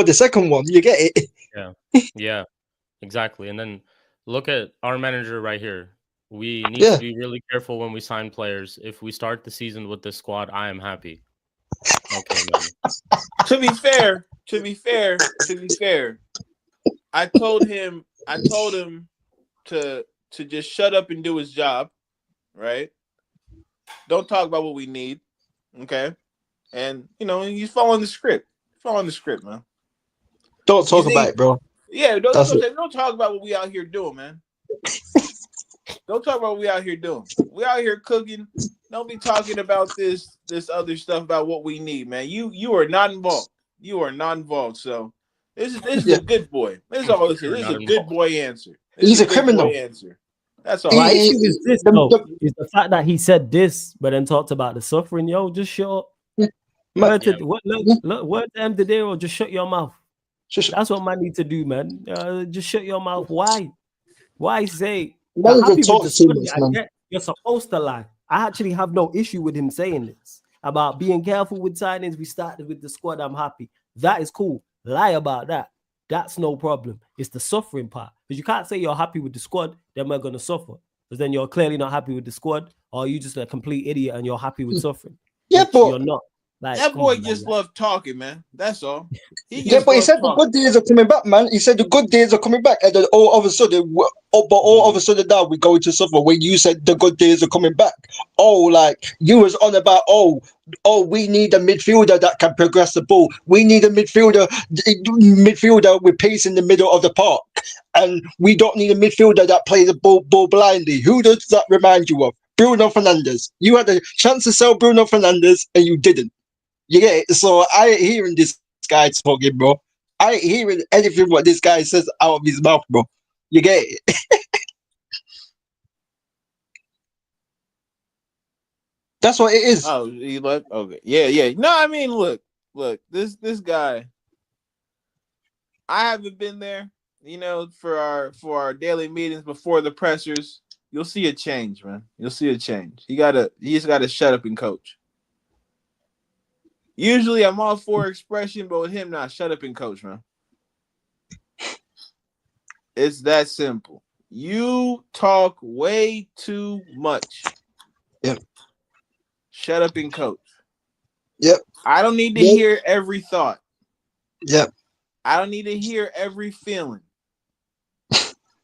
the second one. You get it? Yeah, exactly. And then look at our manager right here. We need Yeah. to be really careful when we sign players. If we start the season with this squad, I am happy. Okay, man. To be fair, I told him to just shut up and do his job, right? Don't talk about what we need, okay? And he's following the script. Man. Don't talk about it, bro. Yeah, don't talk about what we out here doing, man. Don't talk about what we out here doing. We out here cooking. Don't be talking about this other stuff about what we need, man. You are not involved. You are not involved. So this is a good boy. This is all this is. This is a good boy answer. He's a criminal. Answer. That's all. My issue is this, though, is the fact that he said this, but then talked about the suffering. Yo, just shut up. Word to Mdadero, just shut your mouth. That's what man need to do, man. Just shut your mouth. Why? Why say you're happy with the squad? You're supposed to lie. I actually have no issue with him saying this about being careful with signings. We started with the squad. I'm happy. That is cool. Lie about that. That's no problem. It's the suffering part. Because you can't say you're happy with the squad, then we're going to suffer. Because then you're clearly not happy with the squad, or you just a complete idiot and you're happy with suffering. Yeah, but you're not. Like, that boy just loved talking, man. That's all. But he said the good days are coming back, man. He said the good days are coming back, and then all of a sudden now we go into suffer when you said the good days are coming back. Oh, like you was on about we need a midfielder that can progress the ball. We need a midfielder with pace in the middle of the park, and we don't need a midfielder that plays the ball blindly. Who does that remind you of? Bruno Fernandes. You had a chance to sell Bruno Fernandes, and you didn't. You get it? So I ain't hearing this guy talking, bro. I ain't hearing anything what this guy says out of his mouth, bro. You get it? That's what it is. Oh, he left? Okay. Yeah. No, I mean, look, this guy, I haven't been there, for our daily meetings before the pressers. You'll see a change, man. You'll see a change. He just gotta shut up and coach. Usually I'm all for expression, but with him now, shut up and coach, man. It's that simple. You talk way too much. Yep. Shut up and coach. Yep. I don't need to hear every thought. Yep. I don't need to hear every feeling.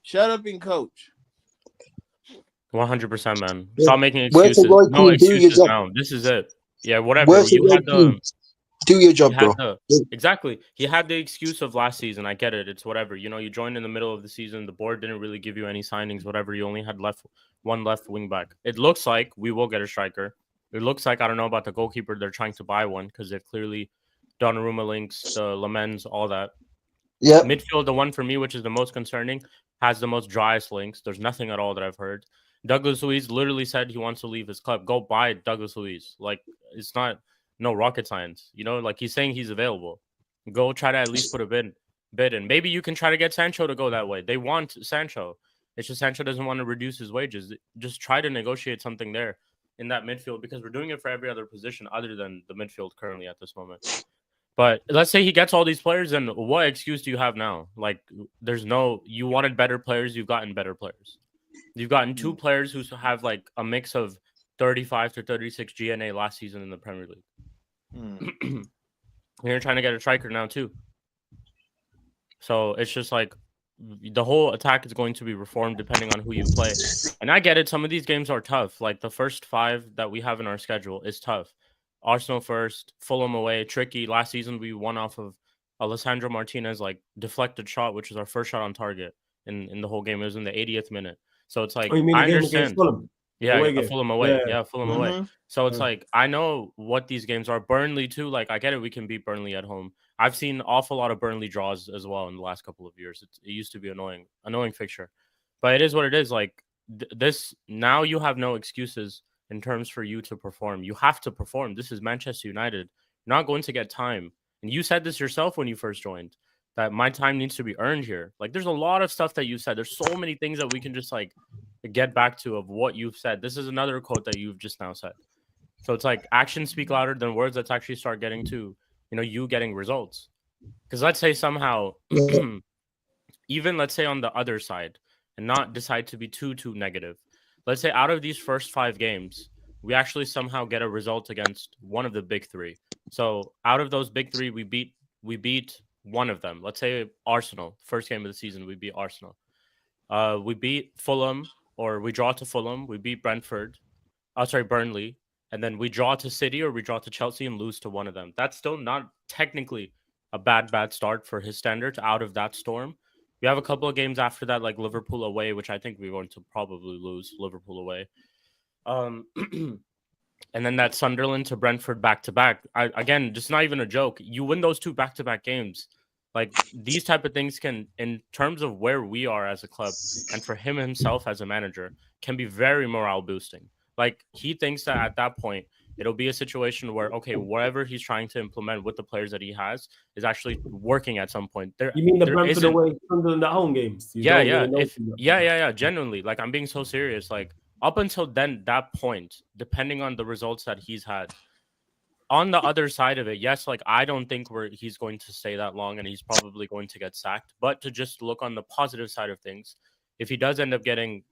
Shut up and coach. 100%, man. Stop making excuses. No excuses now. This is it. Yeah, whatever. Do your job, bro. Exactly. He had the excuse of last season. I get it. It's whatever. You joined in the middle of the season. The board didn't really give you any signings, whatever. You only had one left wing back. It looks like we will get a striker. It looks like, I don't know about the goalkeeper. They're trying to buy one because they've clearly Donnarumma links, the Lamens, all that. Yeah. Midfield, the one for me, which is the most concerning, has the most driest links. There's nothing at all that I've heard. Douglas Luiz literally said he wants to leave his club. Go buy Douglas Luiz. Like, it's not no rocket science. Like he's saying he's available. Go try to at least put a bid in. Maybe you can try to get Sancho to go that way. They want Sancho. It's just Sancho doesn't want to reduce his wages. Just try to negotiate something there in that midfield because we're doing it for every other position other than the midfield currently at this moment. But let's say he gets all these players, and what excuse do you have now? Like, you wanted better players, you've gotten better players. You've gotten two players who have like a mix of 35 to 36 GNA last season in the Premier League. You're trying to get a striker now too. So it's just like the whole attack is going to be reformed depending on who you play. And I get it. Some of these games are tough. Like the first 5 that we have in our schedule is tough. Arsenal first, Fulham away, tricky. Last season we won off of Alessandro Martinez like deflected shot, which is our first shot on target in the whole game. It was in the 80th minute. So it's like, I understand. Fulham? Yeah, Fulham away. Yeah, Fulham away. So it's like, I know what these games are. Burnley too. Like, I get it. We can beat Burnley at home. I've seen an awful lot of Burnley draws as well in the last couple of years. It used to be annoying fixture, but it is what it is. Like this, now you have no excuses in terms for you to perform. You have to perform. This is Manchester United. You're not going to get time. And you said this yourself when you first joined, that my time needs to be earned here. Like, there's a lot of stuff that you said. There's so many things that we can just like get back to of what you've said. This is another quote that you've just now said. So it's like actions speak louder than words. Let's actually start getting to, you getting results. Because let's say somehow, even let's say on the other side, and not decide to be too negative. Let's say out of these first 5 games, we actually somehow get a result against one of the big 3. So out of those big 3, we beat one of them. Let's say Arsenal, first game of the season, we beat Arsenal. We beat Fulham, or we draw to Fulham. We beat Burnley, and then we draw to City or we draw to Chelsea and lose to one of them. That's still not technically a bad start for his standards out of that storm. We have a couple of games after that, like Liverpool away, which I think we're going to probably lose. Liverpool away. And then that Sunderland to Brentford back-to-back. Again, just not even a joke. You win those 2 back-to-back games. Like, these type of things can, in terms of where we are as a club and for him himself as a manager, can be very morale boosting. Like, he thinks that at that point, it'll be a situation where, okay, whatever he's trying to implement with the players that he has is actually working at some point. You mean the Brentford away, Sunderland at home games? Yeah. Genuinely, like, I'm being so serious. Like, up until then, that point, depending on the results that he's had, on the other side of it, yes, like, I don't think he's going to stay that long and he's probably going to get sacked. But to just look on the positive side of things, if he does end up getting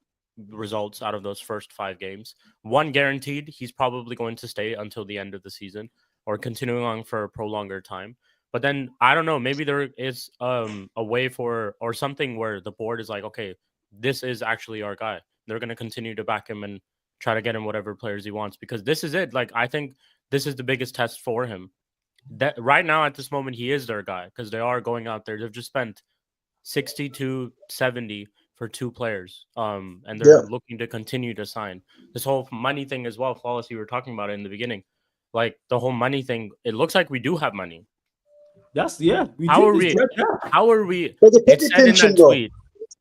results out of those first 5 games, one guaranteed, he's probably going to stay until the end of the season or continuing on for a prolonger time. But then, I don't know, maybe there is a way or something where the board is like, okay, this is actually our guy. They're going to continue to back him and try to get him whatever players he wants, because this is it. Like, I think this is the biggest test for him. That right now at this moment, he is their guy, because they are going out there. They've just spent 60 to 70 for 2 players. And they're looking to continue to sign. This whole money thing as well, Flawless, you were talking about it in the beginning. Like, the whole money thing, it looks like we do have money. How are we? It said in that tweet.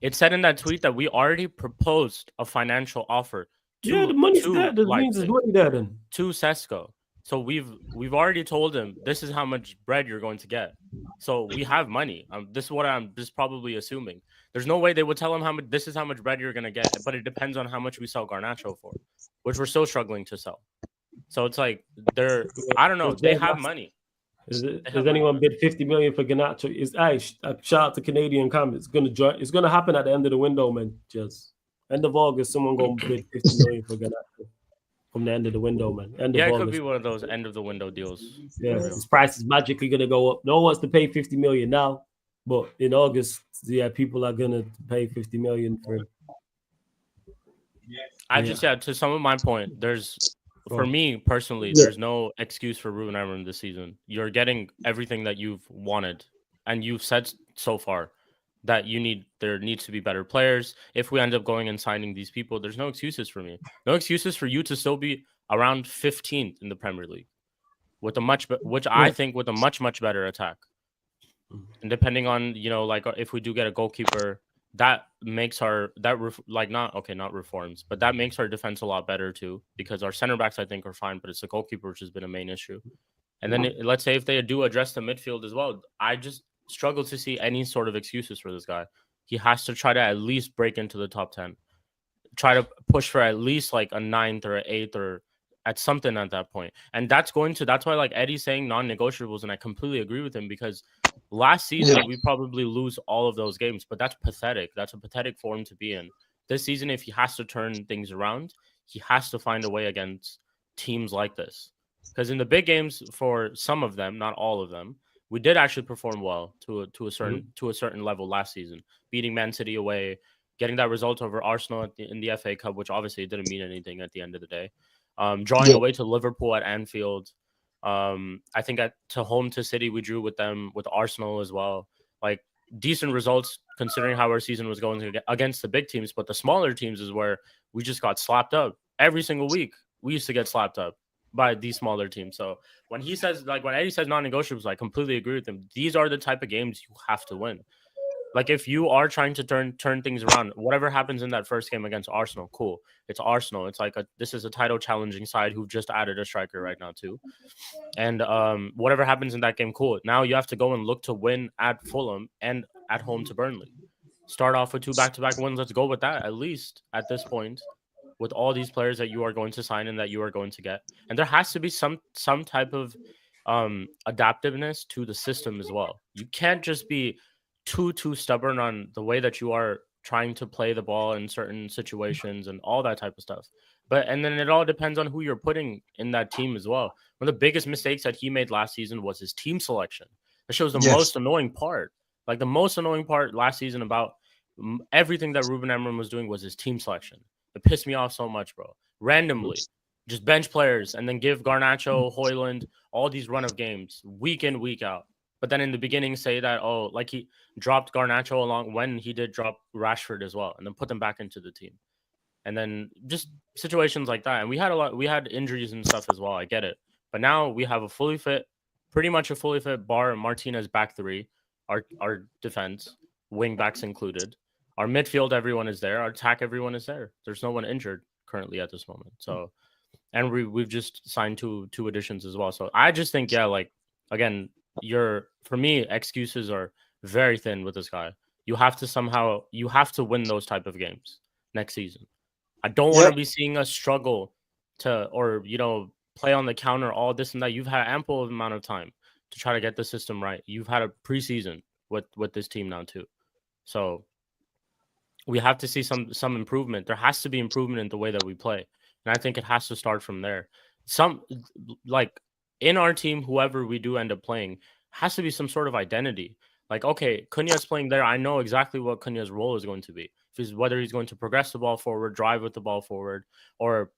It said in that tweet that we already proposed a financial offer the money's there. That means there's money there then. To Sesko. So we've already told him this is how much bread you're going to get. So we have money. This is what I'm just probably assuming. There's no way they would tell him this is how much bread you're going to get, but it depends on how much we sell Garnacho for, which we're still struggling to sell. So it's like I don't know. They have money. Has anyone bid 50 million for Garnacho? Shout out to Canadian comments. It's gonna happen at the end of the window, man. Just end of August, someone gonna bid 50 million for Garnacho from the end of the window, man. It could be one of those end of the window deals. Yeah, his price is magically gonna go up. No one wants to pay 50 million now, but in August, people are gonna pay 50 million for him. To some of my point, for me personally, there's no excuse for Ruben Amorim this season. You're getting everything that you've wanted, and you've said so far that there needs to be better players. If we end up going and signing these people, there's no excuses for me. No excuses for you to still be around 15th in the Premier League with I think with a much better attack. And depending on, if we do get a goalkeeper, that makes not reforms, but that makes our defense a lot better too, because our center backs I think are fine, but it's the goalkeeper which has been a main issue. And then let's say if they do address the midfield as well, I just struggle to see any sort of excuses for this guy. He has to try to at least break into the top 10, try to push for at least like a 9th or an 8th or at something at that point. And that's why like Eddie's saying non-negotiables, and I completely agree with him, because last season we probably lose all of those games, but that's pathetic. That's a pathetic form to be in. This season, if he has to turn things around, he has to find a way against teams like this. Because in the big games, for some of them, not all of them, we did actually perform well to a certain level last season, beating Man City away, getting that result over Arsenal in the FA Cup, which obviously didn't mean anything at the end of the day. Drawing away to Liverpool at Anfield. I think to home to City, we drew with them, with Arsenal as well. Like, decent results considering how our season was going against the big teams, but the smaller teams is where we just got slapped up every single week. We used to get slapped up by these smaller teams. So when Eddie says non-negotiables, I completely agree with him. These are the type of games you have to win. Like, if you are trying to turn things around, whatever happens in that first game against Arsenal, cool. It's Arsenal. It's like this is a title challenging side who've just added a striker right now too. And whatever happens in that game, cool. Now you have to go and look to win at Fulham and at home to Burnley. Start off with 2 back-to-back wins. Let's go with that, at least at this point. with all these players that you are going to sign and that you are going to get. And there has to be some type of adaptiveness to the system as well. You can't just be too stubborn on the way that you are trying to play the ball in certain situations and all that type of stuff. And then it all depends on who you're putting in that team as well. One of the biggest mistakes that he made last season was his team selection. That shows the most annoying part. Like the most annoying part last season about everything that Ruben Amorim was doing was his team selection. It pissed me off so much, bro. Randomly, just bench players and then give Garnacho, Højlund all these run of games week in, week out. But then in the beginning say that, oh, like he dropped Garnacho along when he did drop Rashford as well, and then put them back into the team. And then just situations like that. And we had injuries and stuff as well. I get it. But now we have pretty much a fully fit bar Martinez back three, our defense, wing backs included. Our midfield, everyone is there. Our attack, everyone is there. There's no one injured currently at this moment. So, and we've just signed two additions as well. So I just think, again, for me, excuses are very thin with this guy. You have to win those type of games next season. I don't want to be seeing us struggle or play on the counter, all this and that. You've had ample amount of time to try to get the system right. You've had a preseason with this team now too. So we have to see some improvement. There has to be improvement in the way that we play. And I think it has to start from there. In our team, whoever we do end up playing has to be some sort of identity. Like, okay, Cunha's playing there. I know exactly what Cunha's role is going to be. Whether he's going to progress the ball forward, drive with the ball forward, or,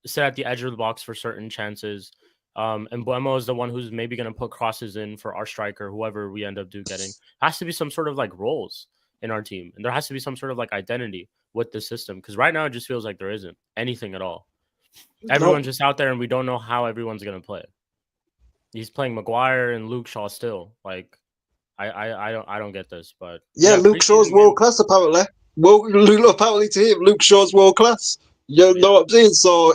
sit at the edge of the box for certain chances. And Buemo is the one who's maybe going to put crosses in for our striker, whoever we end up getting. Has to be some sort of roles in our team. And there has to be some sort of identity with the system. Because right now it just feels like there isn't anything at all. Everyone's just out there and we don't know how everyone's going to play. He's playing Maguire and Luke Shaw still. I don't get this, but Luke Shaw's world class apparently. Well, apparently to him, Luke Shaw's world class. You know what I'm saying? So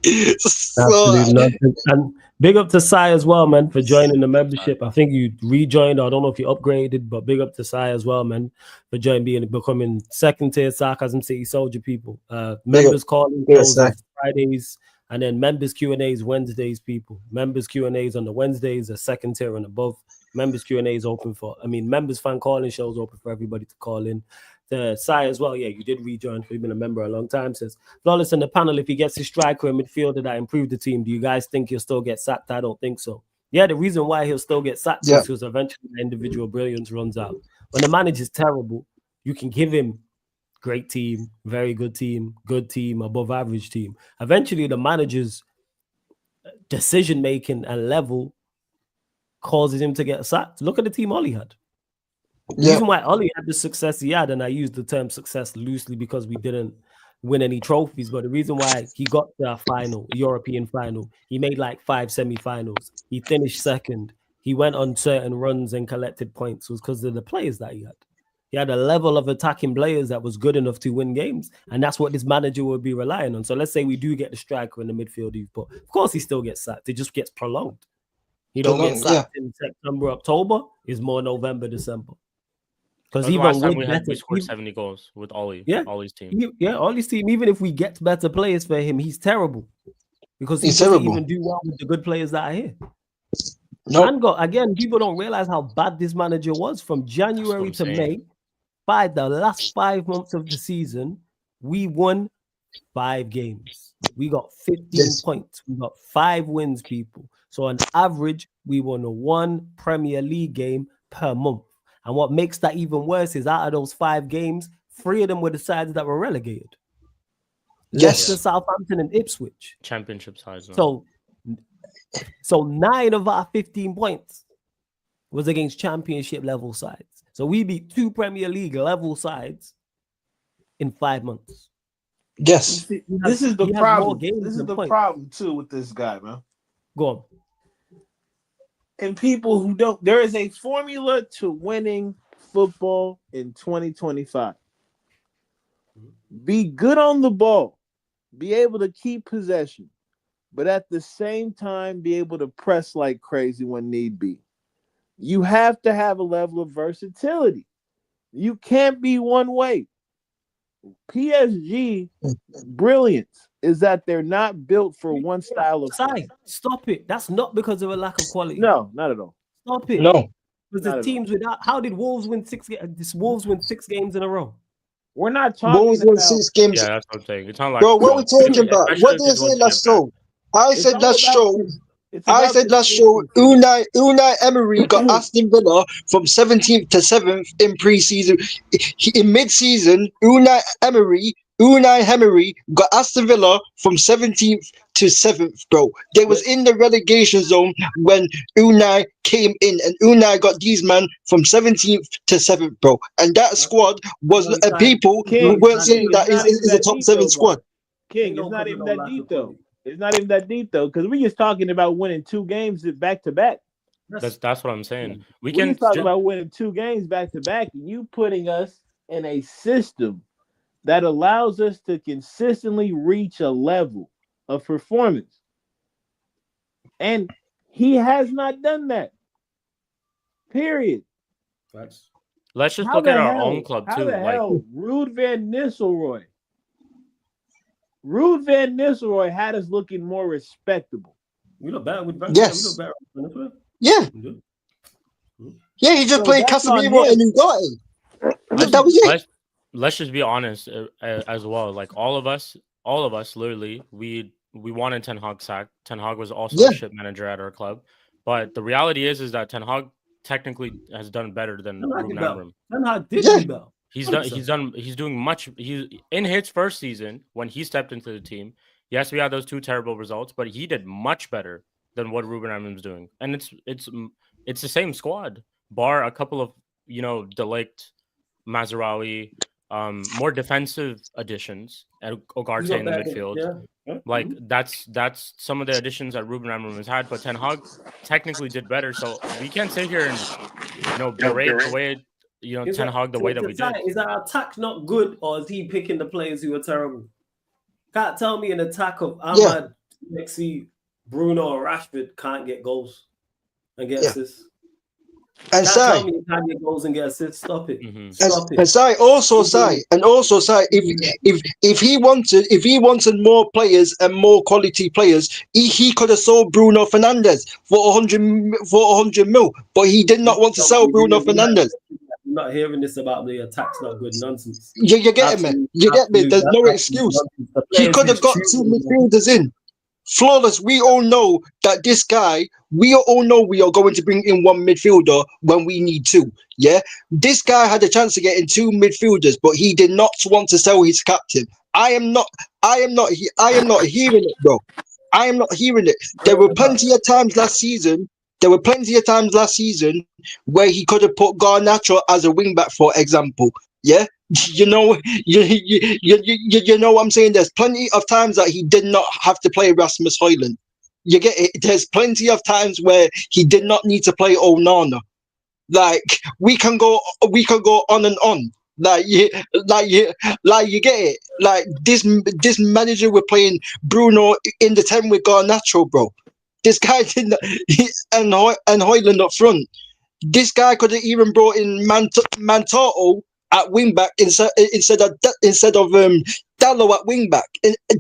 absolutely. And big up to Sai as well, man, for joining the membership. I think you rejoined. I don't know if you upgraded, but big up to Sai as well, man, for becoming second tier Sarcasm City Soldier people. Members calling Fridays. And then members Q&As Wednesdays, people. Members Q&As on the Wednesdays are second tier and above. Members Q&As members fan calling shows open for everybody to call in. The Sai as well, you did rejoin. You've been a member a long time. Says, Flawless in the panel, if he gets his striker and midfielder that improved the team, do you guys think he'll still get sacked? I don't think so. Yeah, the reason why he'll still get sacked is because eventually the individual brilliance runs out. When the manager's terrible, you can give him great team, very good team, above average team. Eventually, the manager's decision-making and level causes him to get sacked. Look at the team Ollie had. The reason why Ollie had the success he had, and I use the term success loosely because we didn't win any trophies, but the reason why he got the final, European final, he made 5 semi-finals. He finished second. He went on certain runs and collected points was because of the players that he had. He had a level of attacking players that was good enough to win games, and that's what this manager would be relying on. So let's say we do get the striker in the midfield, but of course he still gets sacked. It just gets prolonged. He don't get sacked in September, October. It's more November, December. Because even last time we scored 70 goals with Ollie. Ollie's team. Ollie's team. Even if we get better players for him, he's terrible because he doesn't even do well with the good players that are here. Again, people don't realize how bad this manager was from January to May. By the last 5 months of the season, we won 5 games. We got 15 points. We got 5 wins, people. So on average, we won 1 Premier League game per month. And what makes that even worse is out of those 5 games, 3 of them were the sides that were relegated. Leicester, Southampton, and Ipswich. Championship sides. So 9 of our 15 points was against championship level sides. So we beat 2 Premier League level sides in 5 months. Yes. This is the problem. This is the problem too with this guy, man. Go on. And people who don't, there is a formula to winning football in 2025. Be good on the ball, be able to keep possession, but at the same time be able to press like crazy when need be. You have to have a level of versatility. You can't be one way. PSG brilliance is that they're not built for one style of play. Stop it. That's not because of a lack of quality. No, not at all. Stop it. No. Because the teams without. How did Wolves win 6 games? Wolves win 6 games in a row. We're not talking Wolves about won 6 games. Yeah, that's what I'm saying. It's not like, bro, what we talking about? What did I say last show? I said last show. Unai Emery got Aston Villa from 17th to 7th in pre-season. In mid-season, Unai Emery got Aston Villa from 17th to 7th, bro. They was in the relegation zone when Unai came in, and Unai got these man from 17th to 7th, bro. And that squad was people who weren't saying that is a top 7 squad. King, it's not even that deep though. It's not even that deep though, because we just talking about winning 2 games back to back. That's what I'm saying. We can talk about winning 2 games back to back, and you putting us in a system that allows us to consistently reach a level of performance. And he has not done that. Period. Let's just look at our own club how too. The hell, Ruud van Nistelrooy had us looking more respectable. We look better with Van. Yes. Yeah. Yeah, he just played Casemiro and Ugarte. That was it. Let's just be honest as well. Like all of us, literally, we wanted Ten Hag sacked. Ten Hag was also a shit manager at our club. But the reality is that Ten Hag technically has done better than Ruben Amorim. Ten Hag did do well. He's doing much. He's in his first season when he stepped into the team. Yes, we had those 2 terrible results, but he did much better than what Ruben Amorim's doing. And it's the same squad, bar a couple of Delict, Mazraoui, more defensive additions, and Ugarte in the midfield. Yeah. Like that's some of the additions that Ruben Amorim has had, but Ten Hag technically did better. So we can't sit here and berate the way Ten Hag the way that we did. Is our attack not good, or is he picking the players who are terrible? Can't tell me an attack of Ahmad, Messi, Bruno, or Rashford can't get goals and get assists. And tell me you can't get goals and get assists. Stop it. Mm-hmm. Stop it. And if he wanted more players and more quality players, he could have sold Bruno Fernandes for 100 mil, but he did not want to sell Bruno Fernandes. I'm not hearing this about the attack's not good nonsense. You get me? You get me? There's no excuse. He could have got 2 midfielders in. Flawless, we all know that this guy, we all know we are going to bring in 1 midfielder when we need to. Yeah, this guy had a chance to get in 2 midfielders, but he did not want to sell his captain. I am not hearing it, bro. I am not hearing it. There were plenty of times last season where he could have put Garnacho as a wing back, for example. Yeah. You know what I'm saying? There's plenty of times that he did not have to play Rasmus Højlund. You get it? There's plenty of times where he did not need to play Onana. Like we can go on and on. Like you get it? Like this manager were playing Bruno in the 10 with Garnacho, bro. This guy didn't, and Højlund up front. This guy could have even brought in Mantato at wing back instead of Dallo at wing back.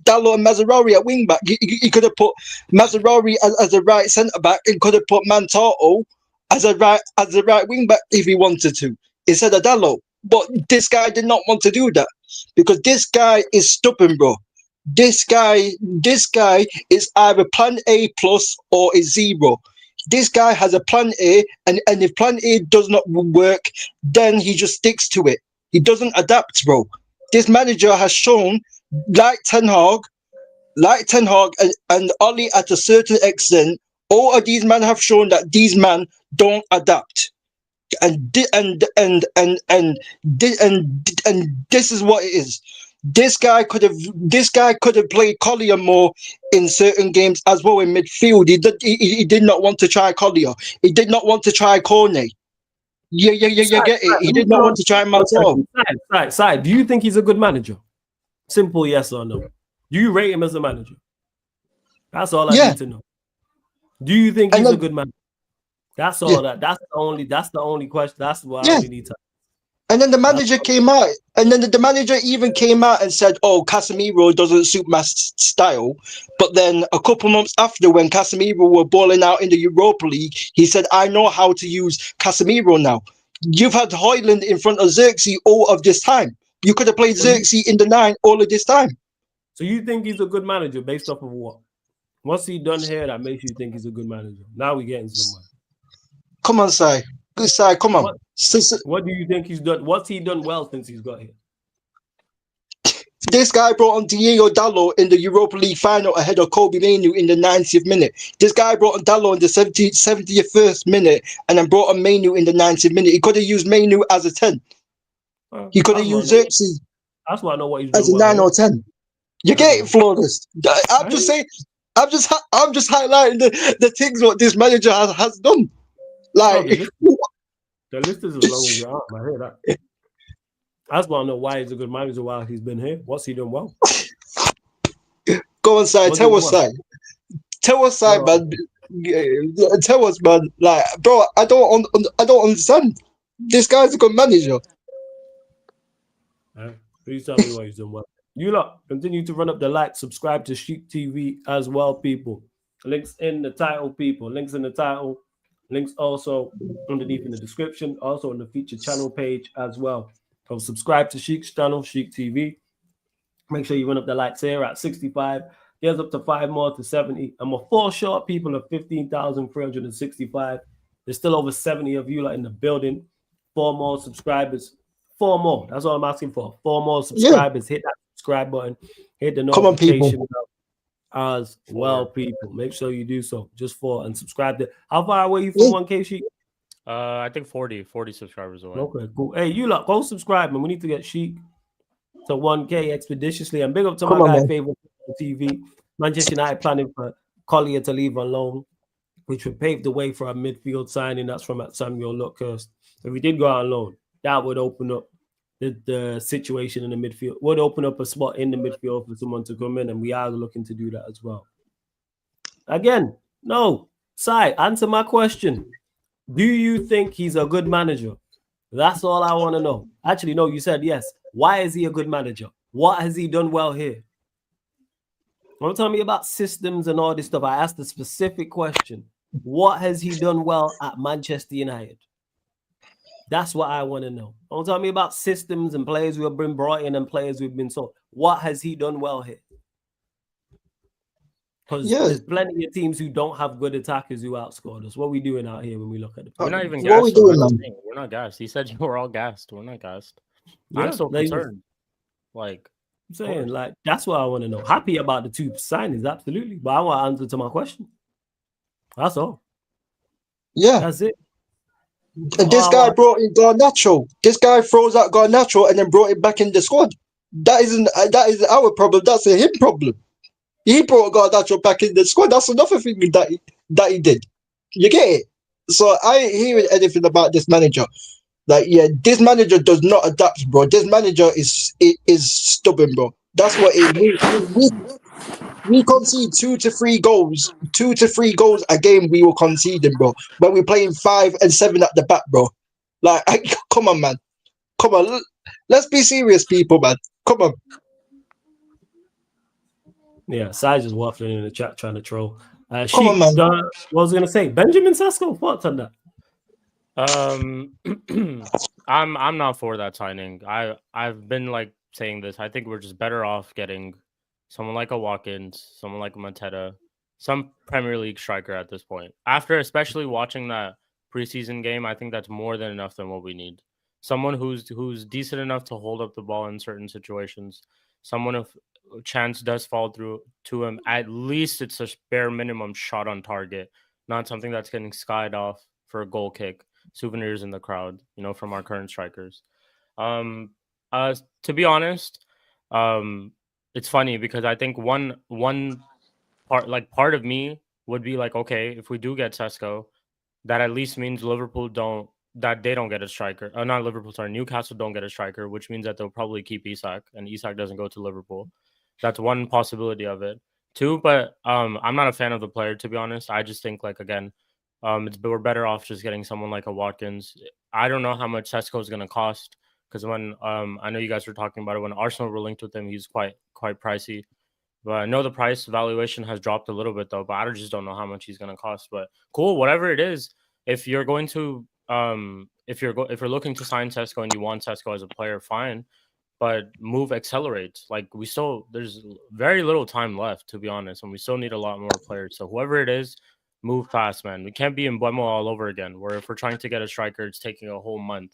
Dallo and Mazraoui at wing back. He could have put Mazraoui as a right centre back and could have put Mantato as a right wing back if he wanted to instead of Dallo. But this guy did not want to do that because this guy is stubborn, bro. This guy is either plan A plus or is 0. This guy has a plan A, and if plan A does not work, then he just sticks to it. He doesn't adapt, bro. This manager has shown, like Ten Hag and Oli at a certain extent, all of these men have shown that these men don't adapt. And this is what it is. This guy could have played Collier more in certain games as well in midfield. He did not want to try Collier. He did not want to try Cornet. You get it. He did not want to try Mantel. Side. Do you think he's a good manager? Simple yes or no. Do you rate him as a manager? That's all I need to know. Do you think he's a good manager? That's all. That's the only question. That's what I only need to. And then the manager came out, and then the manager even came out and said, "Oh, Casemiro doesn't suit my style." But then a couple months after, when Casemiro were balling out in the Europa League, he said, "I know how to use Casemiro now." You've had Højlund in front of Xerxes all of this time. You could have played Xerxes in the 9 all of this time. So you think he's a good manager based off of what? What's he done here that makes you think he's a good manager? Now we're getting somewhere. Come on, Si. Good Si, come on. What do you think he's done? What's he done well since he's got here? This guy brought on Diego Dallo in the Europa League final ahead of Kobe Mainoo in the 90th minute. This guy brought on Dallo in the 71st minute and then brought on Mainoo in the 90th minute. He could have used Mainoo as a 10. He could have used Xerxes. That's why I know what he's as doing a 9 or 10. You get it, Flawless. I'm just saying. I'm just highlighting the things what this manager has done. Like the list is as long as your arm. I hear that. I just want to know why he's a good manager while he's been here. What's he done well? Go on, side. Tell us, side. Tell us, side, man. Tell us, man. Like, bro, I don't understand. This guy's a good manager. Please tell me why he's done well. You lot continue to run up the like, subscribe to Sheik TV as well, people. Links in the title, people. Links in the title. Links also underneath in the description. Also on the featured channel page as well. So subscribe to Sheik's channel, Sheik TV. Make sure you run up the likes here at 65. There's up to 5 more to 70. And we're 4 short, people, of 15,365. There's still over 70 of you like in the building. 4 more subscribers. 4 more. That's all I'm asking for. 4 more subscribers. Yeah. Hit that subscribe button. Hit the notification as well, people. Make sure you do so. Just 4 and subscribe to. How far away are you from 1K, Sheik? I think 40 subscribers away. Okay, cool. Hey, you lot, go subscribe, man. We need to get Sheik to 1K expeditiously. And big up to my guy, Favorite TV. Manchester United planning for Collier to leave on loan, which would pave the way for a midfield signing. That's from Samuel Luckhurst. If we did go out on loan, that would open up the situation in the midfield. Would open up a spot in the midfield for someone to come in, and we are looking to do that as well. Again, no. Sai, answer my question. Do you think he's a good manager? That's all I want to know. Actually, no, you said yes. Why is he a good manager? What has he done well here? Don't tell me about systems and all this stuff. I asked a specific question. What has he done well at Manchester United? That's what I want to know. Don't tell me about systems and players who have been brought in and players who have been sold. What has he done well here? Because there's plenty of teams who don't have good attackers who outscored us. What are we doing out here when we look at it? We're not even gassed. What are we doing, we're not gassed. He said you were all gassed. We're not gassed. Yeah, I'm so concerned. Like, I'm saying, like, that's what I want to know. Happy about the 2 signings, absolutely. But I want to answer to my question. That's all. Yeah. That's it. And this guy brought in Garnacho. This guy throws out Garnacho and then brought it back in the squad. That isn't our problem. That's a him problem. He brought Garnacho back in the squad. That's another thing that he did. You get it? So I ain't hearing anything about this manager. Like, yeah, this manager does not adapt, bro. This manager is stubborn, bro. That's what it is. We concede 2 to 3 goals. 2 to 3 goals a game we were conceding, bro. When we're playing 5 and 7 at the back, bro. Like, come on, man. Come on. Let's be serious, people, man. Come on. Yeah, Sai just waffling in the chat trying to troll. Come on, man. What was I going to say? Benjamin Sesko, thoughts on that? I'm not for that signing. I've been like saying this. I think we're just better off getting someone like a Watkins, someone like a Mateta, some Premier League striker at this point. After especially watching that preseason game, I think that's more than enough than what we need. Someone who's decent enough to hold up the ball in certain situations. Someone if chance does fall through to him, at least it's a bare minimum shot on target, not something that's getting skied off for a goal kick. Souvenirs in the crowd, from our current strikers. To be honest, it's funny because I think one part of me would be like, okay, if we do get Sesko, that at least means they don't get a striker. Not Liverpool, sorry, Newcastle don't get a striker, which means that they'll probably keep Isak, and Isak doesn't go to Liverpool. That's one possibility of it. 2, but I'm not a fan of the player, to be honest. I just think, like, again, we're better off just getting someone like a Watkins. I don't know how much Sesko is going to cost. because when I know you guys were talking about it, when Arsenal were linked with him, he's quite pricey. But I know the price valuation has dropped a little bit though, but I just don't know how much he's going to cost. But cool, whatever it is, if you're going to if you're looking to sign Sesko and you want Sesko as a player, fine. But move accelerates. Like there's very little time left, to be honest, and we still need a lot more players. So whoever it is, move fast, man. We can't be in Mbeumo all over again. Where if we're trying to get a striker, it's taking a whole month,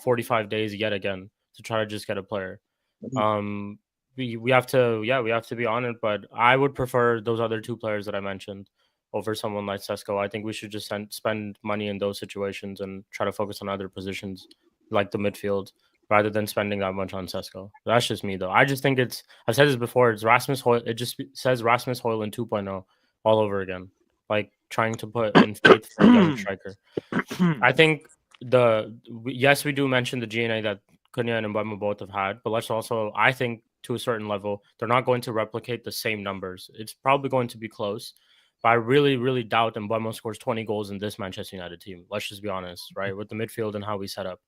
45 days yet again to try to just get a player. We have to be on it. But I would prefer those other two players that I mentioned over someone like Sesko. I think we should just spend money in those situations and try to focus on other positions like the midfield, rather than spending that much on Sesko. That's just me, though. I just think I've said this before, it's Rasmus Højlund. It just says Rasmus Højlund 2.0 all over again. Like trying to put in faith for a young striker. I think yes, we do mention the GNA that Cunha and Mbeumo both have had, but let's also, I think to a certain level, they're not going to replicate the same numbers. It's probably going to be close, but I really, really doubt Mbeumo scores 20 goals in this Manchester United team. Let's just be honest, right? With the midfield and how we set up.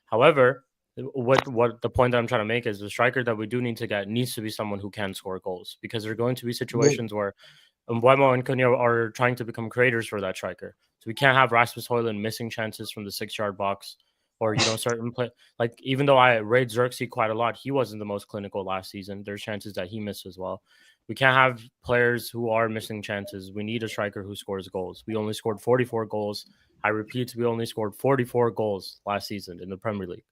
However, what the point that I'm trying to make is the striker that we do need to get needs to be someone who can score goals, because there are going to be situations where Mbeumo and Cunha are trying to become creators for that striker. So we can't have Rasmus Højlund missing chances from the 6-yard box, or certain play. Like, even though I rate Xerxes quite a lot, he wasn't the most clinical last season. There's chances that he missed as well. We can't have players who are missing chances. We need a striker who scores goals. We only scored 44 goals. I repeat, we only scored 44 goals last season in the Premier League.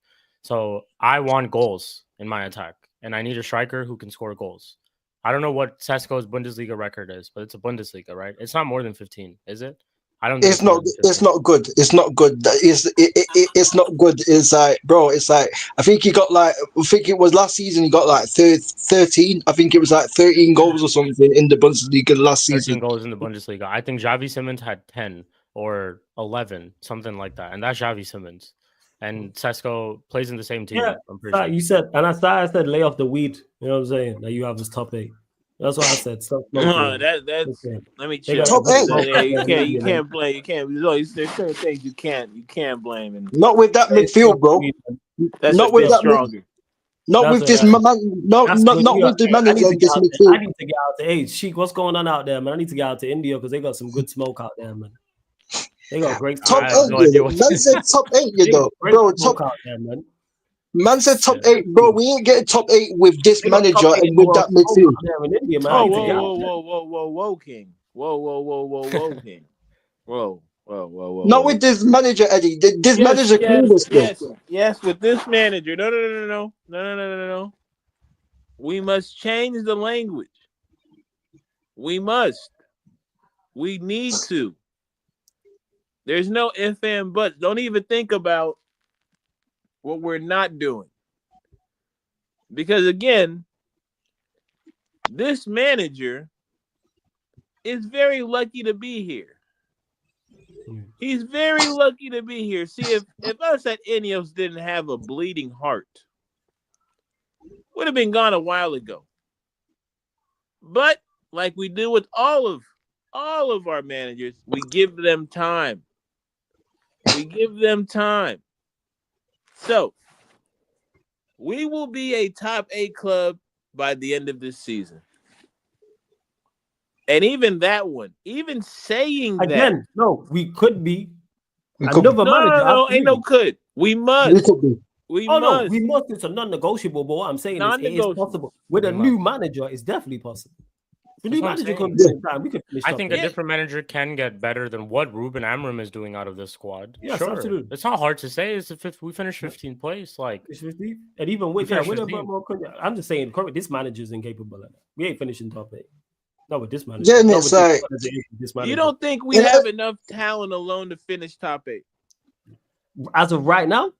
So I want goals in my attack, and I need a striker who can score goals. I don't know what Sesko's Bundesliga record is, but it's a Bundesliga, right? It's not more than 15, is it? I don't think it's not. It's not good. It's not good. It's not good. It's like, bro. It's like, I think it was last season. He got like 13. I think it was like 13 goals or something in the Bundesliga last season. 13 goals in the Bundesliga. I think Xavi Simons had 10 or 11, something like that, and that's Xavi Simons. And Sesko plays in the same team. Yeah, I'm pretty sure. You said, and I said, lay off the weed. You know what I'm saying? That you have this top 8. That's what I said. That's let me check. Top 8. You can't blame. You can't. There's certain things you can't blame. And not with that midfield, bro. That's not with that stronger. Not with this man. Not with the manager of this midfield. I need to get out to Hey, Sheik, what's going on out there, man? I need to get out to India because they got some good smoke out there, man. They got great top 8. Man said top 8, you know, bro. Top out there, man. Man said top 8, bro. We ain't getting top 8 with this manager and with that midfield. Whoa, King. Whoa, King. Whoa. Not with this manager, Eddie. This manager Yes, with this manager. No. We must change the language. We must. We need to. There's no if and buts. Don't even think about what we're not doing. Because again, this manager is very lucky to be here. He's very lucky to be here. See, if us at Ineos didn't have a bleeding heart, would have been gone a while ago. But like we do with all of our managers, we give them time. So we will be a top 8 club by the end of this season. And even that one, even saying again, that. No, we could be. Another manager. No, ain't no could. We must. We must. We must. It's a non-negotiable. But what I'm saying is, it is possible. With a new manager, it's definitely possible. The new manager could be time. We could finish. I think a different manager can get better than what Ruben Amorim is doing out of this squad. Yes, sure. Absolutely. It's not hard to say. It's we finished 15th place, like 15th, and even with I'm just saying, this manager is incapable of that. We ain't finishing top 8. Not with this manager. Yeah, it's like, you don't think we have enough talent alone to finish top 8 as of right now?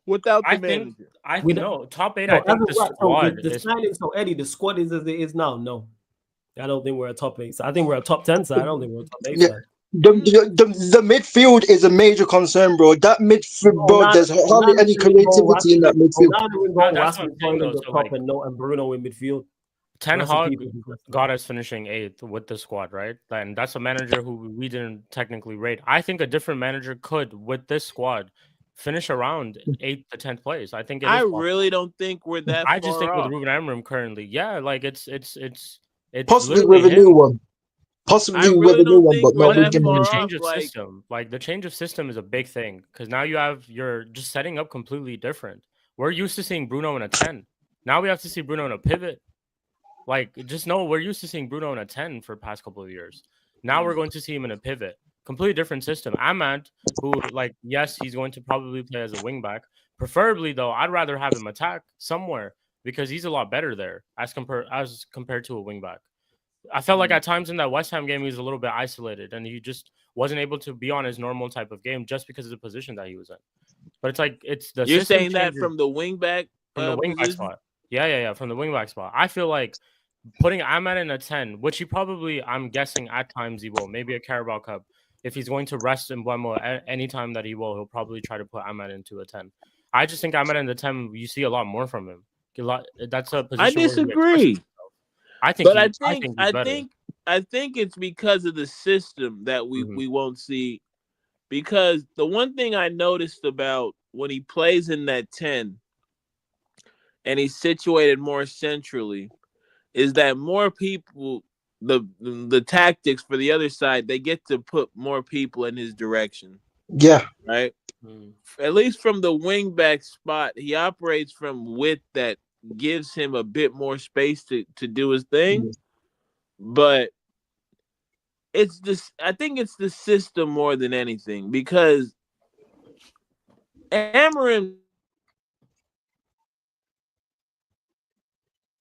Without the manager, I know top 8. I think the squad. The signing, so Eddie, the squad is as it is now. No. I don't think we're a top 8 side. I think we're a top 10 side. I don't think we're a top 8 side. The midfield is a major concern, bro. That midfield, bro, there's hardly any creativity in that midfield. And Bruno in midfield. Ten Hag got us finishing 8th with the squad, right? And that's a manager who we didn't technically rate. I think a different manager could, with this squad, finish around 8th to 10th place. I think I really don't think we're that far I just think off. with Ruben Amorim currently, yeah, like it's possibly with a new one. Possibly with a new one, but not with the the change of system. Like the change of system is a big thing because now you're just setting up completely different. We're used to seeing Bruno in a 10. Now we have to see Bruno in a pivot. Like, just know we're used to seeing Bruno in a 10 for the past couple of years. Now we're going to see him in a pivot. Completely different system. Ahmad, who, like, yes, he's going to probably play as a wing back. Preferably, though, I'd rather have him attack somewhere because he's a lot better there as compared to a wing back. I felt like at times in that West Ham game, he was a little bit isolated and he just wasn't able to be on his normal type of game just because of the position that he was in. But it's like, it's the You're saying that from the wing back? From the wing back spot. Yeah, from the wing back spot. I feel like putting Ahmad in a 10, which he probably, I'm guessing at times he will, maybe a Carabao Cup. If he's going to rest in Mbeumo any time that he'll probably try to put Ahmad into a 10. I just think Ahmad in the 10, you see a lot more from him. That's a position. I disagree. I think it's because of the system that we won't see. Because the one thing I noticed about when he plays in that 10 and he's situated more centrally is that more people, the tactics for the other side, they get to put more people in his direction. Yeah. Right? At least from the wing back spot, he operates from width that gives him a bit more space to do his thing. But it's this. I think it's the system more than anything because Amorim.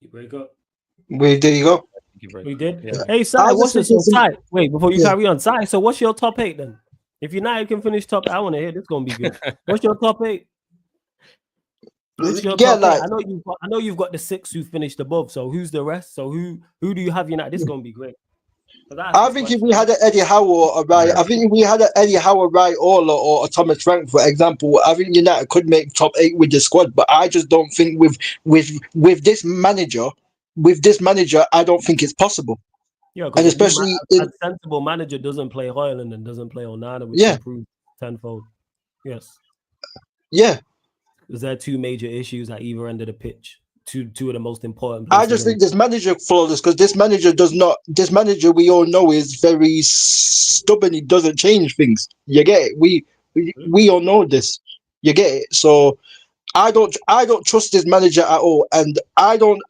You break up. Wait, there you go. We did. Yeah. Hey, Sai, what's your Sai? Wait, before you carry on, Sai. So, what's your top 8 then? If United can finish top, I want to hear this. Gonna be good. What's your top 8? What's your top 8? I know you've got the 6 who finished above. So who's the rest? So who do you have United? This is gonna be great. I think if we had an Eddie Howe or Right, I think if we had an Eddie Howe, Right, or a Thomas Frank, for example, I think United could make top 8 with the squad. But I just don't think with this manager, I don't think it's possible. Yeah, and especially a sensible manager doesn't play Hoyland and doesn't play Onana, which improves tenfold. Yes. Yeah. Is there 2 major issues at either end of the pitch? Two of the most important. I just think this manager flawless because this manager we all know is very stubborn. He doesn't change things. You get it? We all know this. You get it? So I don't trust this manager at all, and I don't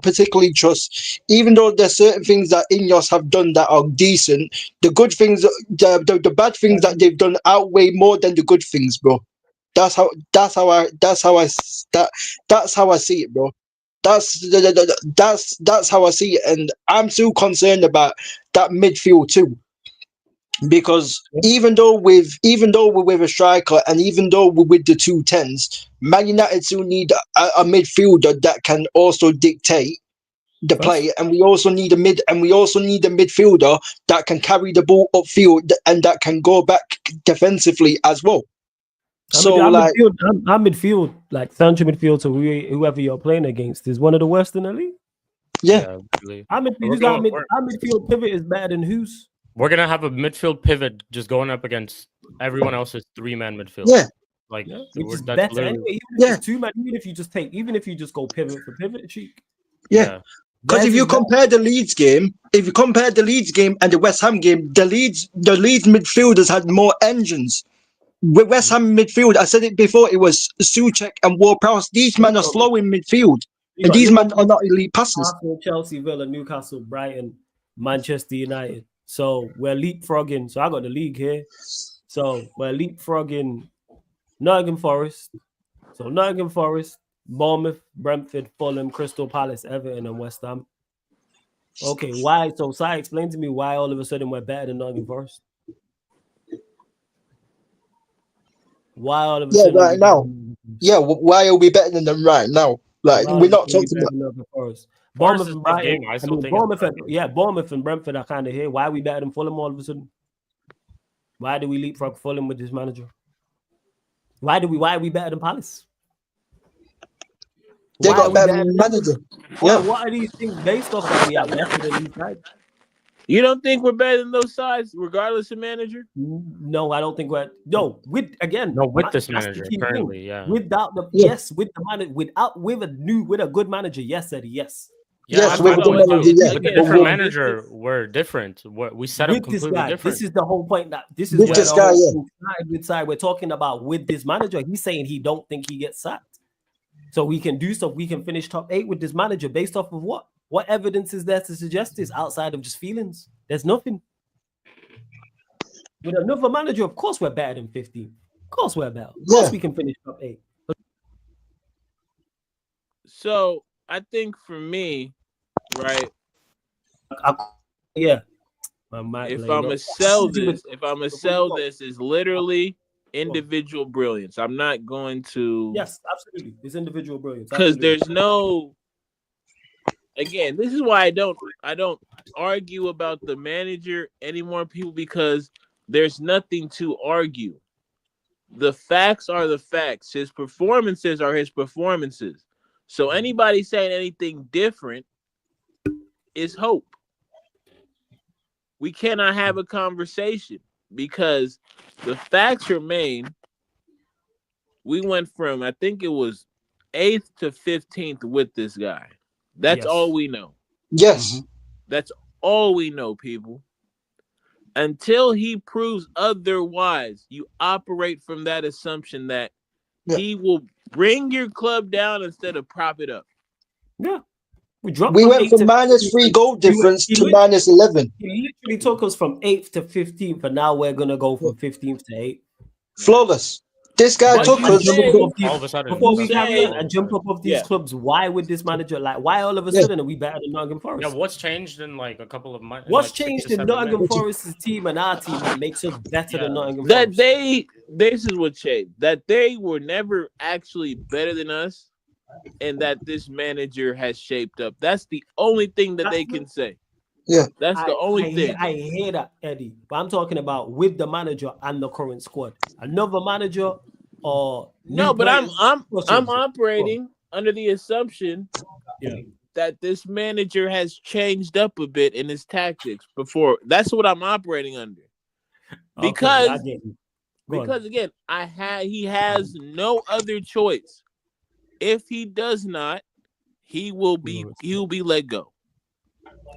particularly trust, even though there's certain things that Ineos have done that are decent. The good things, the bad things that they've done outweigh more than the good things, bro. That's how I see it, bro. That's how I see it, and I'm still concerned about that midfield too. Because even though we're with a striker and even though we're with the 2 10s, Man United still need a midfielder that can also dictate the play, and we also need a midfielder that can carry the ball upfield and that can go back defensively as well. Our midfield, like central midfield, so whoever you're playing against is one of the worst in the league. Yeah, our midfield pivot is better than whose. We're gonna have a midfield pivot just going up against everyone else's 3-man midfield. Yeah, like that's better. Anyway, even if you just go pivot for pivot, cheek. Yeah. Because if you compare the Leeds game and the West Ham game, the Leeds midfielders had more engines. With West Ham midfield, I said it before, it was Souček and Ward-Prowse. These men are slow in midfield, and these men are not elite passers. Arsenal, Chelsea, Villa, Newcastle, Brighton, Manchester United. So we're leapfrogging. So I got the league here. So we're leapfrogging Nottingham Forest. So Nottingham Forest, Bournemouth, Brentford, Fulham, Crystal Palace, Everton, and West Ham. Okay, why? So Sai, explain to me why all of a sudden we're better than Nottingham Forest. Why all of a sudden? Right now. Yeah, why are we better than them right now? Like we're not talking about Forest. Bournemouth and Brighton. Bournemouth and Brentford are kind of here. Why are we better than Fulham all of a sudden? Why do we leapfrog Fulham with this manager? Why are we better than Palace? They got a better manager. What are these things based off that we are better than these guys? You don't think we're better than those sides, regardless of manager? No, I don't think we're with this manager currently, yeah. Without the with the manager, with a good manager, yes, Eddie, yes. Yes, with a different manager, we're different. We set up completely different. This is the whole point. That this is where the whole side we're talking about with this manager. He's saying he don't think he gets sacked, so we can do stuff. We can finish top 8 with this manager based off of what? What evidence is there to suggest this outside of just feelings? There's nothing. With another manager, of course we're better than 15. Of course we're better. Of course we can finish top 8. So I think for me, right? If I'm gonna sell this, is literally individual brilliance. I'm not going to. Yes, absolutely. It's individual brilliance because there's no. Again, this is why I don't argue about the manager anymore, people, because there's nothing to argue. The facts are the facts. His performances are his performances. So anybody saying anything different is hope. We cannot have a conversation because the facts remain. We went from, I think it was 8th to 15th with this guy. That's all we know. Yes. That's all we know, people. Until he proves otherwise, you operate from that assumption that he will bring your club down instead of prop it up. Yeah. We went from -3 goal difference to -11. He literally took us from 8th to 15th, but now we're going to go from 15th to 8th. Flawless. This guy took us all of a sudden before we carry on and jump up off these clubs. Why would this manager why all of a sudden are we better than Nottingham Forest? Yeah, what's changed in like a couple of months? What's changed in Nottingham Forest's team and our team that makes us better than Nottingham Forest? That this is what changed. That they were never actually better than us, and that this manager has shaped up. That's the only thing that they can say. Yeah, that's the only thing. I hear that, Eddie, but I'm talking about with the manager and the current squad. Another manager or no, but I'm operating under the assumption that this manager has changed up a bit in his tactics before. That's what I'm operating under. Because again, he has no other choice. If he does not, he will be let go.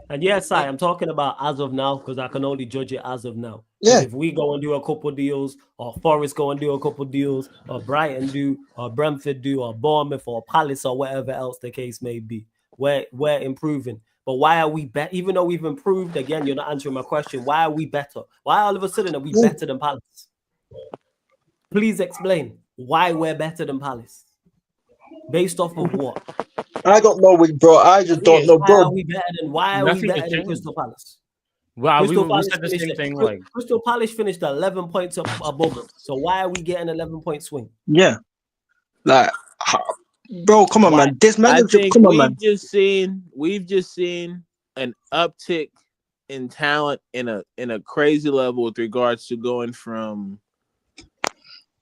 And yes, I'm talking about as of now because I can only judge it as of now. Yeah. If we go and do a couple deals, or Forest go and do a couple deals, or Brighton do, or Brentford do, or Bournemouth, or Palace, or whatever else the case may be, we're improving. But why are we better? Even though we've improved, again, you're not answering my question. Why are we better? Why all of a sudden are we better than Palace? Please explain why we're better than Palace. Based off of what? I don't know, bro. I just don't know, bro. Why are we better than Crystal Palace? Well, we said the same thing. Like Crystal Palace finished 11 points up above us. So why are we getting 11-point swing? Yeah, like, bro, come on, man. This manager, come on, man. We've just seen an uptick in talent in a crazy level with regards to going from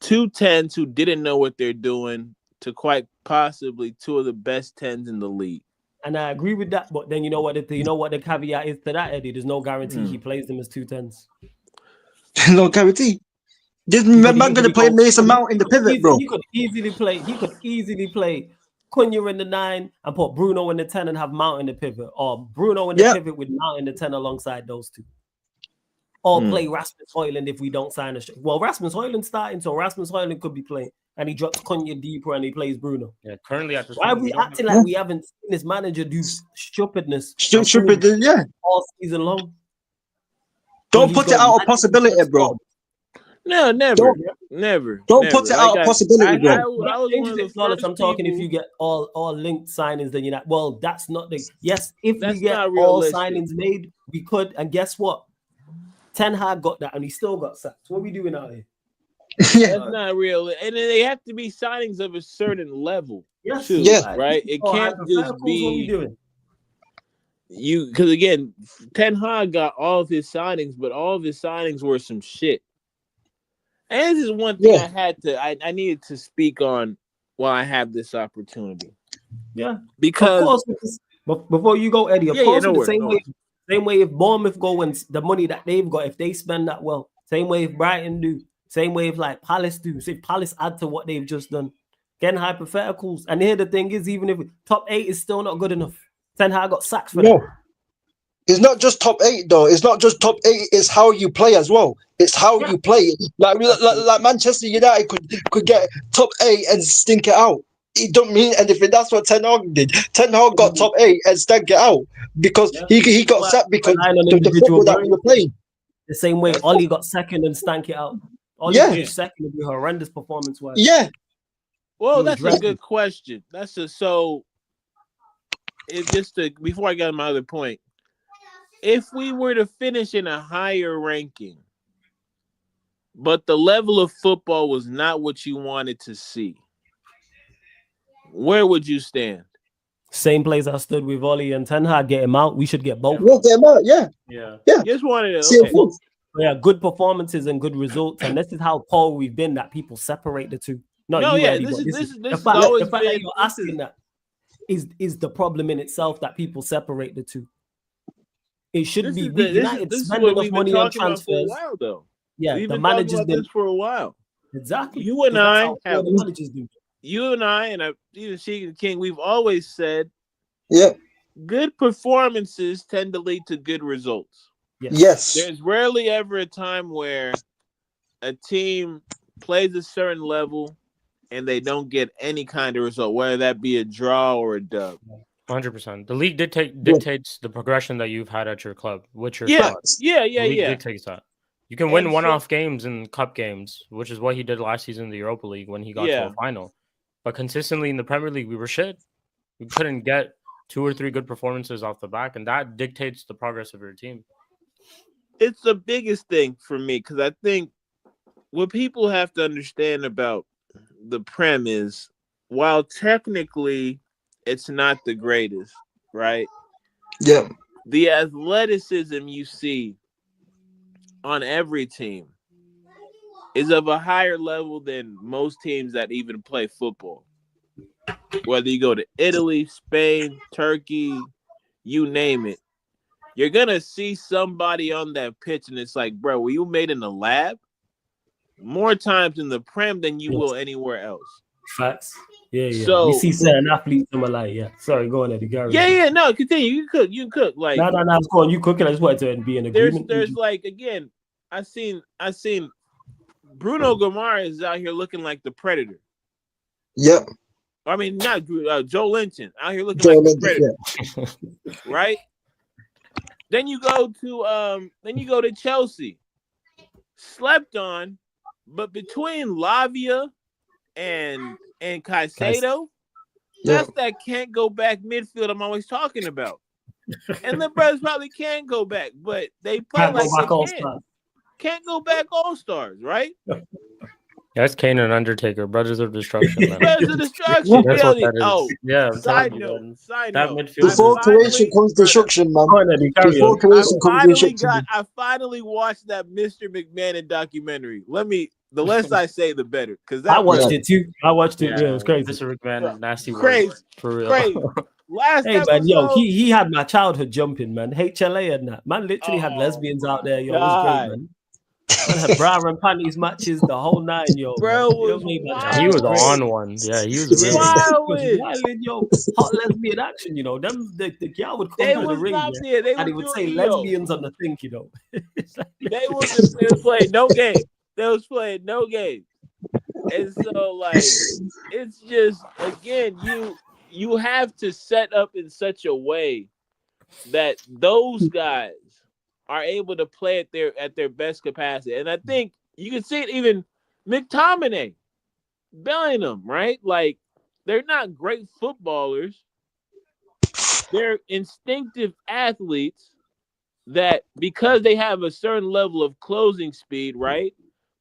2 10s who didn't know what they're doing to quite possibly 2 of the best 10s in the league. And I agree with that, but then you know what the caveat is to that, Eddie? There's no guarantee he plays them as 2 10s. No guarantee. This man gonna play Mason Mount in the pivot, bro. He could easily play Cunha in the 9 and put Bruno in the 10 and have Mount in the pivot, or Bruno in the pivot with Mount in the 10 alongside those 2. Or play Rasmus Højlund if we don't sign well, Rasmus Højlund starting, so Rasmus Højlund could be playing. And he drops Cunha deeper and he plays Bruno. Yeah, currently at this why are we acting like we haven't seen this manager do stupidness? All season long. Don't put it out of possibility, bro. No, never. Don't put it out of possibility, bro. I'm talking if you get all linked signings, then you're not. Well, that's not the. Yes, if we get all signings made, we could. And guess what? Ten Hag got that, and he still got sacked. What are we doing out here? That's not real, and then they have to be signings of a certain level, too, right? It can't just be because again, Ten Hag got all of his signings, but all of his signings were some shit. And this is one thing I needed to speak on while I have this opportunity. Yeah, because of course, before you go, Eddie, of course, the same way. Same way if Bournemouth go and the money that they've got, if they spend that well. Same way if Brighton do. Same way if like Palace do. So if Palace add to what they've just done. Again, hypotheticals. And here the thing is, even if top 8 is still not good enough, Ten Hag got sacked for that. It's not just top 8 though. It's not just top 8. It's how you play as well. It's how you play. Like Manchester United could get top 8 and stink it out. It don't mean anything. That's what Ten Hag did. Ten Hag got top 8 and stank it out because he got sacked because the football that we were playing. The same way Oli got second and stank it out. Oli finished second with horrendous performance-wise. Yeah. Well, that's a good question. Before I get to my other point, if we were to finish in a higher ranking, but the level of football was not what you wanted to see, where would you stand? Same place I stood with Oli and Ten Hag. Get him out. We should get both. We'll get him out. Yeah. Just wanted to. Yeah, good performances and good results, and this is how poor we've been. That people separate the two. This is the fact that you're asking that is the problem in itself that people separate the two. It should be United spend enough money on transfers. For a while, though. Yeah, we've the been managers talking about this for a while. Exactly. You and I, and I've even Sheik and King, we've always said, good performances tend to lead to good results. Yes. There's rarely ever a time where a team plays a certain level and they don't get any kind of result, whether that be a draw or a dub. 100%. The league dictates the progression that you've had at your club. Which your dictates that. You can win one-off games in cup games, which is what he did last season in the Europa League when he got to a final. But consistently in the Premier League, we were shit. We couldn't get 2 or 3 good performances off the back, and that dictates the progress of your team. It's the biggest thing for me because I think what people have to understand about the Prem is, while technically it's not the greatest, right? Yeah. The athleticism you see on every team is of a higher level than most teams that even play football. Whether you go to Italy, Spain, Turkey, you name it, you're going to see somebody on that pitch and it's like, bro, were you made in the lab? More times in the Prem than you will anywhere else. Facts. Yeah. So, you see certain athletes in my life, sorry, go on, Eddie. No, continue. You can cook. Like, no, I was going, you cooking. I just wanted to be in agreement. There's like, again, I seen Bruno Guimaraes is out here looking like the Predator. Yep. I mean, not Joe Linton out here looking like the Predator, right? Then you go to Chelsea, slept on, but between Lavia and Caicedo, that's that can't go back midfield I'm always talking about. And the brothers probably can go back, but they play like they can't go back all-stars, right? That's Kane and Undertaker, Brothers of Destruction. Man. Brothers of Destruction. That's what that is. Oh, yeah. Side note. Midfield. Before creation comes destruction, man. Before creation comes destruction. I finally watched that Mr. McMahon documentary. The less I say, the better. Because I watched it too. Yeah, it was crazy. Mr. McMahon, nasty crazy, words, for real. Crazy. Last episode, man, yo, he had my childhood jumping, man. HLA and that. Man literally had lesbians out there, yo. It was great, man. Man had bra and panties matches the whole 9, yo. Bro, he was on one. Yeah, he was really wilding, yo. Hot lesbian action, you know. Them the girl would come to the ring, and he would say lesbians on the thing, you know. They was playing no game. They was playing no game. And so, like, it's just, again, you have to set up in such a way that those guys are able to play at their best capacity. And I think you can see it even McTominay, Bellingham, right? Like, they're not great footballers. They're instinctive athletes that, because they have a certain level of closing speed, right?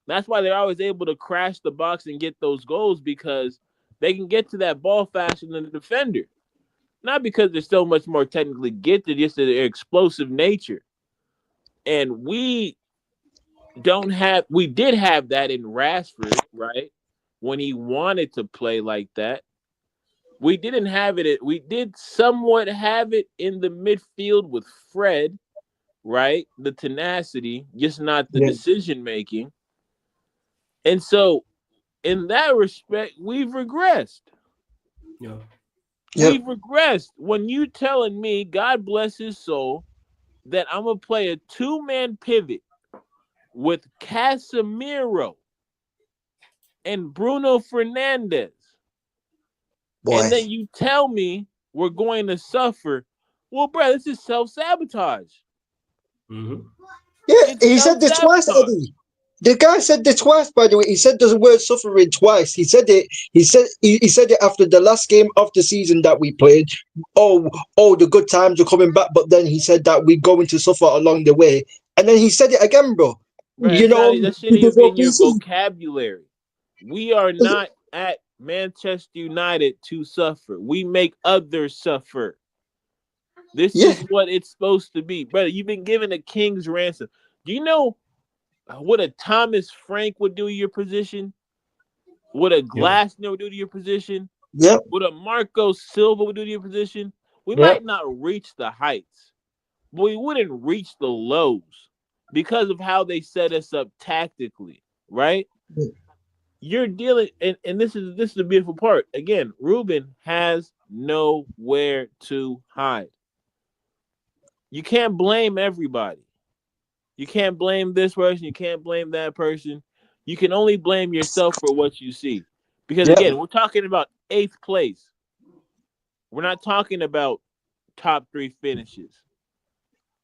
That's why they're always able to crash the box and get those goals, because they can get to that ball faster than the defender. Not because they're so much more technically gifted, just their explosive nature. And we did have that in Rashford, right? When he wanted to play like that. We didn't have it. We did somewhat have it in the midfield with Fred, right? The tenacity, just not the decision making. And so, in that respect, we've regressed. Yeah. We've regressed. When you telling me, God bless his soul, that I'm gonna play a 2-man pivot with Casemiro and Bruno Fernandes, and then you tell me we're going to suffer. Well, bro, this is self-sabotage. Mm-hmm. Yeah, he said this twice, Eddie. The guy said this twice, by the way. He said the word suffering twice. He said it. He said it after the last game of the season that we played. Oh, the good times are coming back. But then he said that we're going to suffer along the way. And then he said it again, bro. You know, that shouldn't even be in your vocabulary. We are not at Manchester United to suffer. We make others suffer. This is what it's supposed to be. Brother, you've been given a king's ransom. Do you know what a Thomas Frank would do to your position? What a Glasner would do to your position? What a Marco Silva would do to your position? We might not reach the heights, but we wouldn't reach the lows because of how they set us up tactically, right? You're dealing, and this is the beautiful part. Again, Ruben has nowhere to hide. You can't blame everybody. You can't blame this person. You can't blame that person. You can only blame yourself for what you see. Because again, we're talking about 8th place. We're not talking about top 3 finishes.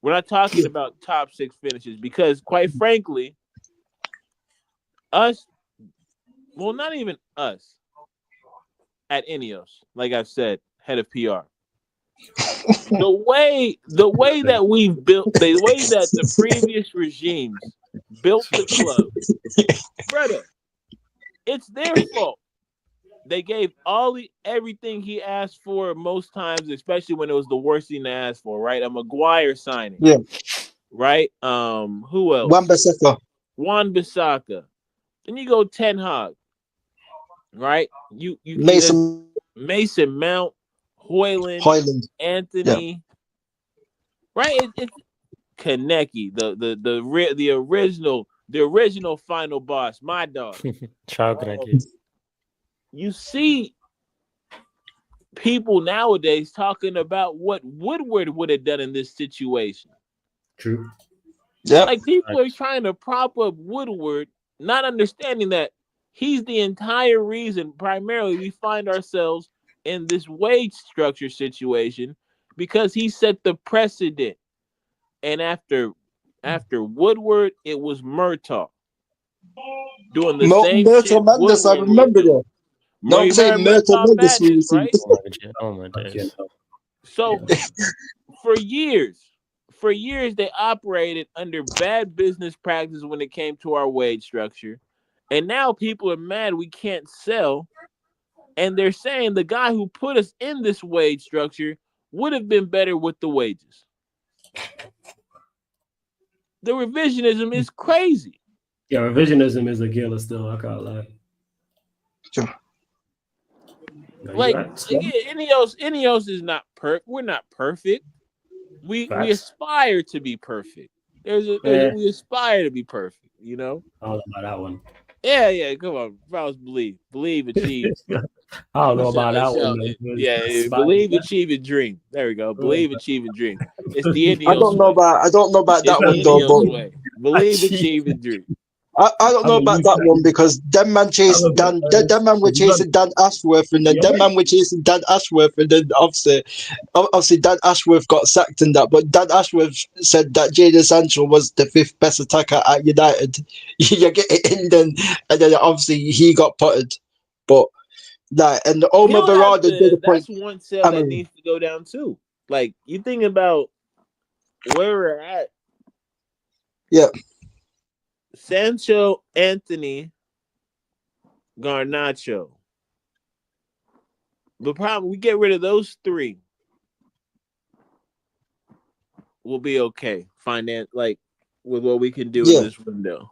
We're not talking about top 6 finishes. Because quite frankly, us, well, not even us at Ineos, like I've said, head of PR. The way that we've built, the way that the previous regimes built the club, brother, it's their fault. They gave everything he asked for most times, especially when it was the worst thing to ask for, right? A Maguire signing. Yeah. Right? Who else? Wan-Bissaka. Then you go Ten Hag. Right? You Mason Mount, Hoyland. Anthony. Yeah. Right? It's Kaneki, the original final boss, my dog. You see people nowadays talking about what Woodward would have done in this situation. True. Yeah. Like people are trying to prop up Woodward, not understanding that he's the entire reason primarily we find ourselves in this wage structure situation because he set the precedent. And after Woodward, it was Murtaugh doing the same shit. Madness, I remember that. No, I'm saying Murtaugh Madness, right? Oh my days. So for years they operated under bad business practices when it came to our wage structure. And now people are mad we can't sell. And they're saying the guy who put us in this wage structure would have been better with the wages. The revisionism is crazy. Yeah, revisionism is a killer still. I can't lie. Sure. Like Ineos is not perfect. We're not perfect. We aspire to be perfect. We aspire to be perfect. You know. I don't know about that one. Yeah. Come on, believe, achieve. I don't know about that one. Yeah, believe, achieve, and dream. There we go. Believe, achieve, and dream. It's the Ineos I don't know about that one though. But believe, achieve, and dream. I don't know about that one because them man chased Dan. Them man were chasing Dan Ashworth, and then them man were chasing Dan Ashworth, and then obviously Dan Ashworth got sacked in that. But Dan Ashworth said that Jadon Sancho was the 5th best attacker at United. You get it in then, and then obviously he got putted. But and Omar Berrada did a point. That's one sale that needs to go down too. Like you think about where we're at. Yeah. Sancho, Anthony, Garnacho. The problem, we get rid of those 3. We'll be okay. With what we can do in this window.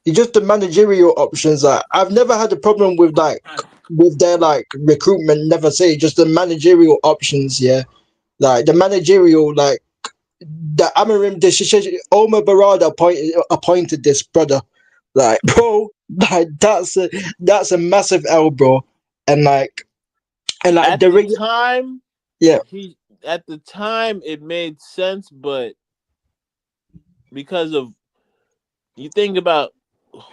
It's just the managerial options. I've never had a problem with their recruitment. Never say just the managerial options. Yeah, Like the managerial, like the Amarim decision, Omar Barada appointed this brother. Like, bro, like that's a massive L, bro. And like At the time, yeah. At the time it made sense, but because of you think about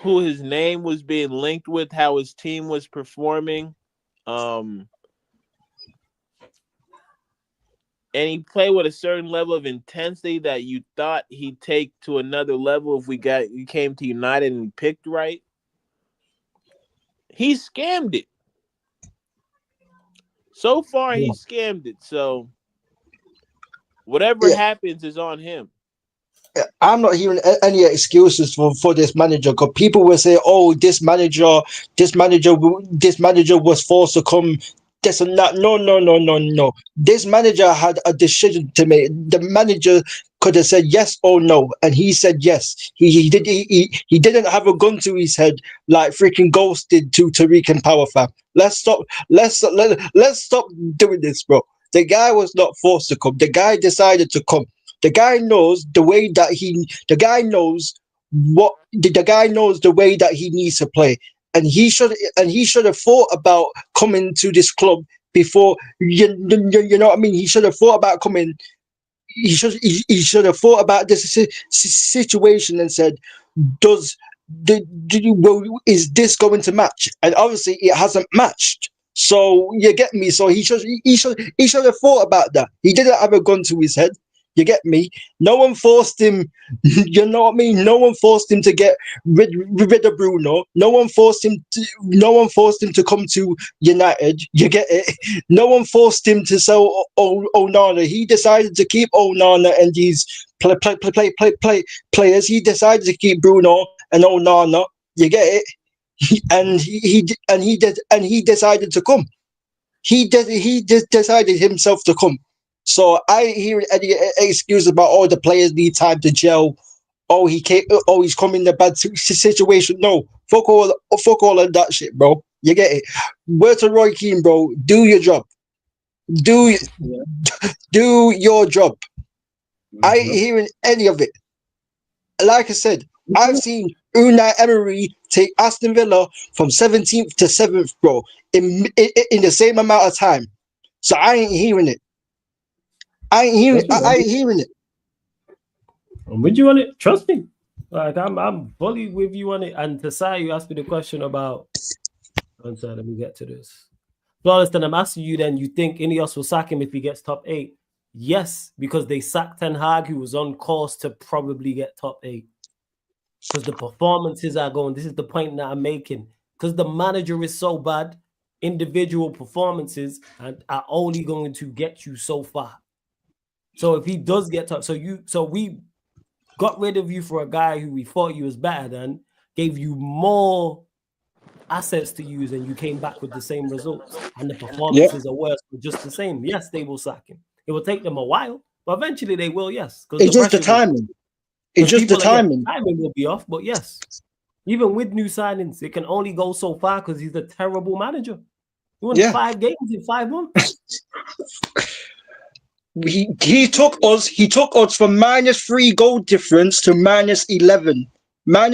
who his name was being linked with, how his team was performing, and he played with a certain level of intensity that you thought he'd take to another level if he came to United and picked right. He scammed it. So far, he scammed it. So whatever happens is on him. I'm not hearing any excuses for this manager, because people will say, "Oh, this manager was forced to come." This and that. No. This manager had a decision to make. The manager could have said yes or no, and he said yes. He didn't have a gun to his head like freaking Ghost did to Tariq and Power Fam. Let's stop doing this, bro. The guy was not forced to come. The guy decided to come. The guy knows the way that the guy knows the way that he needs to play, and he should have thought about coming to this club before. You know what I mean? He should have thought about coming. He should have thought about this situation and said, is this going to match? And obviously, it hasn't matched. So you get me. So he should have thought about that. He didn't have a gun to his head. You get me? No one forced him. You know what I mean? No one forced him to get rid of Bruno. No one forced him to come to United. You get it? No one forced him to sell Onana. He decided to keep Onana and these players. He decided to keep Bruno and Onana. You get it? And he decided to come. He just decided himself to come. So I hear any excuse about the players need time to gel. He's coming in a bad situation. No, fuck all of that shit, bro. You get it? Word to Roy Keane, bro. Do your job. Do your job. I ain't hearing any of it. Like I said, I've seen Unai Emery take Aston Villa from 17th to 7th, bro, in the same amount of time. So I ain't hearing it. I ain't hearing it. I'm with you on it. Trust me. Like I'm fully with you on it. And Tasai, you asked me the question about. Let me get to this. Flawless, then I'm asking you. Then you think Ineos will sack him if he gets top 8? Yes, because they sacked Ten Hag, who was on course to probably get top 8. Because the performances are going. This is the point that I'm making. Because the manager is so bad, individual performances are only going to get you so far. So if he does get top, so we got rid of you for a guy who we thought you was better than, gave you more assets to use, and you came back with the same results, and the performances are worse, but just the same. Yes, they will sack him. It will take them a while, but eventually they will. Yes, because it's just the timing. It's just the timing. Timing will be off, but yes, even with new signings, it can only go so far because he's a terrible manager. He won 5 games in 5 months. He took us from -3 goal difference to -11. I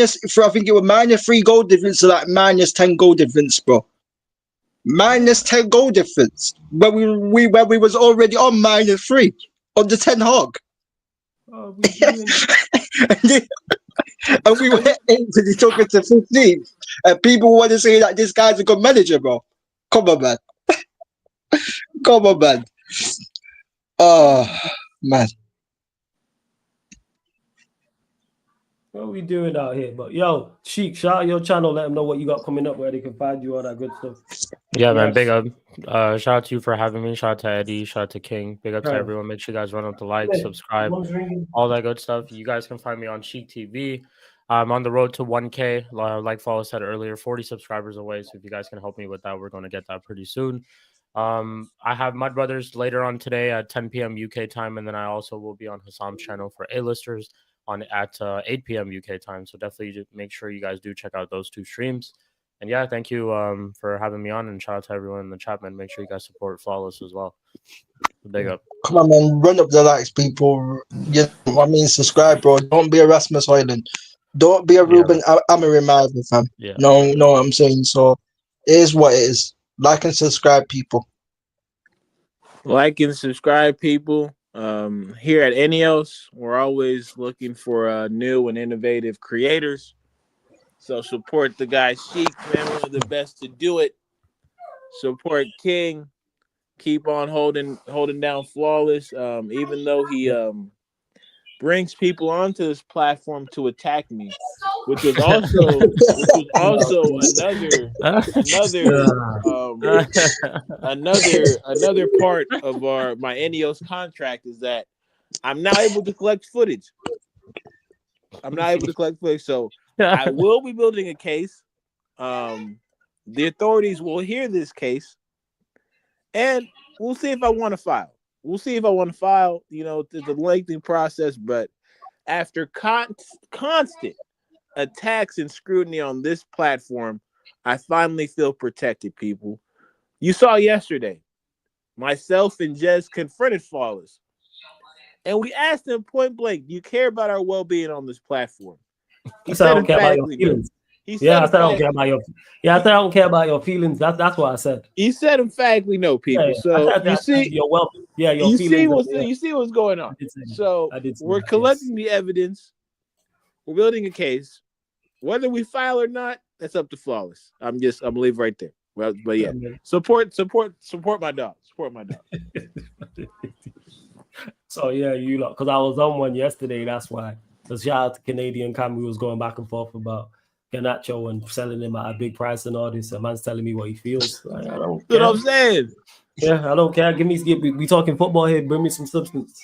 think it was -3 goal difference to like -10 goal difference, bro. -10 goal difference where we was already on -3 on the Ten Hag. Oh, and we were into the took it to 15. And people want to say that this guy's a good manager, bro. Come on, man. Come on, man. Oh, man. What are we doing out here? But yo, Sheik, shout out your channel. Let them know what you got coming up, where they can find you, all that good stuff. Yeah, man. Big up. Shout out to you for having me. Shout out to Eddie. Shout out to King. Big up to everyone. Make sure you guys run up the like, subscribe, all that good stuff. You guys can find me on Sheik TV. I'm on the road to 1K. Like Follow said earlier, 40 subscribers away. So if you guys can help me with that, we're going to get that pretty soon. I have Mud Brothers later on today at 10 p.m. UK time, and then I also will be on Hassam's channel for A-listers at 8 p.m. UK time. So definitely make sure you guys do check out those 2 streams. And yeah, thank you for having me on, and shout out to everyone in the chat, man. Make sure you guys support Flawless as well. Big up. Come on, man. Run up the likes, people. You know what I mean? Subscribe, bro. Don't be a Rasmus Hoyland. Don't be a Ruben Amorim either, fam. Yeah. No, what I'm saying. So, it is what it is. Like and subscribe, people. Like and subscribe, people. Here at Enios, we're always looking for new and innovative creators. So support the guy Sheik, man, one of the best to do it. Support King. Keep on holding down Flawless. Even though he brings people onto this platform to attack me, which was also another part of my Enios contract is that I'm now able to collect footage. So I will be building a case. The authorities will hear this case, and we'll see if I want to file. You know, it's a lengthy process, but after constant attacks and scrutiny on this platform, I finally feel protected, people. You saw yesterday, myself and Jez confronted Flawless, and we asked him point blank, do you care about our well-being on this platform? He said, I don't care about your feelings. I said, I don't care about your. I said, I don't care about your feelings. That's what I said. He said emphatically no, people. So you see, your well, your feelings. You see what's going on. So we're collecting the evidence. We're building a case. Whether we file or not, that's up to Flawless. I'm leave right there. Well, but yeah, support my dog. Support my dog. So yeah, you lot, because I was on one yesterday. That's why. So shout out to Canadian Cam. We was going back and forth about Garnacho and selling him at a big price and all this. A man's telling me what he feels. I don't care. You know what I'm saying? Yeah, I don't care. We talking football here. Bring me some substance.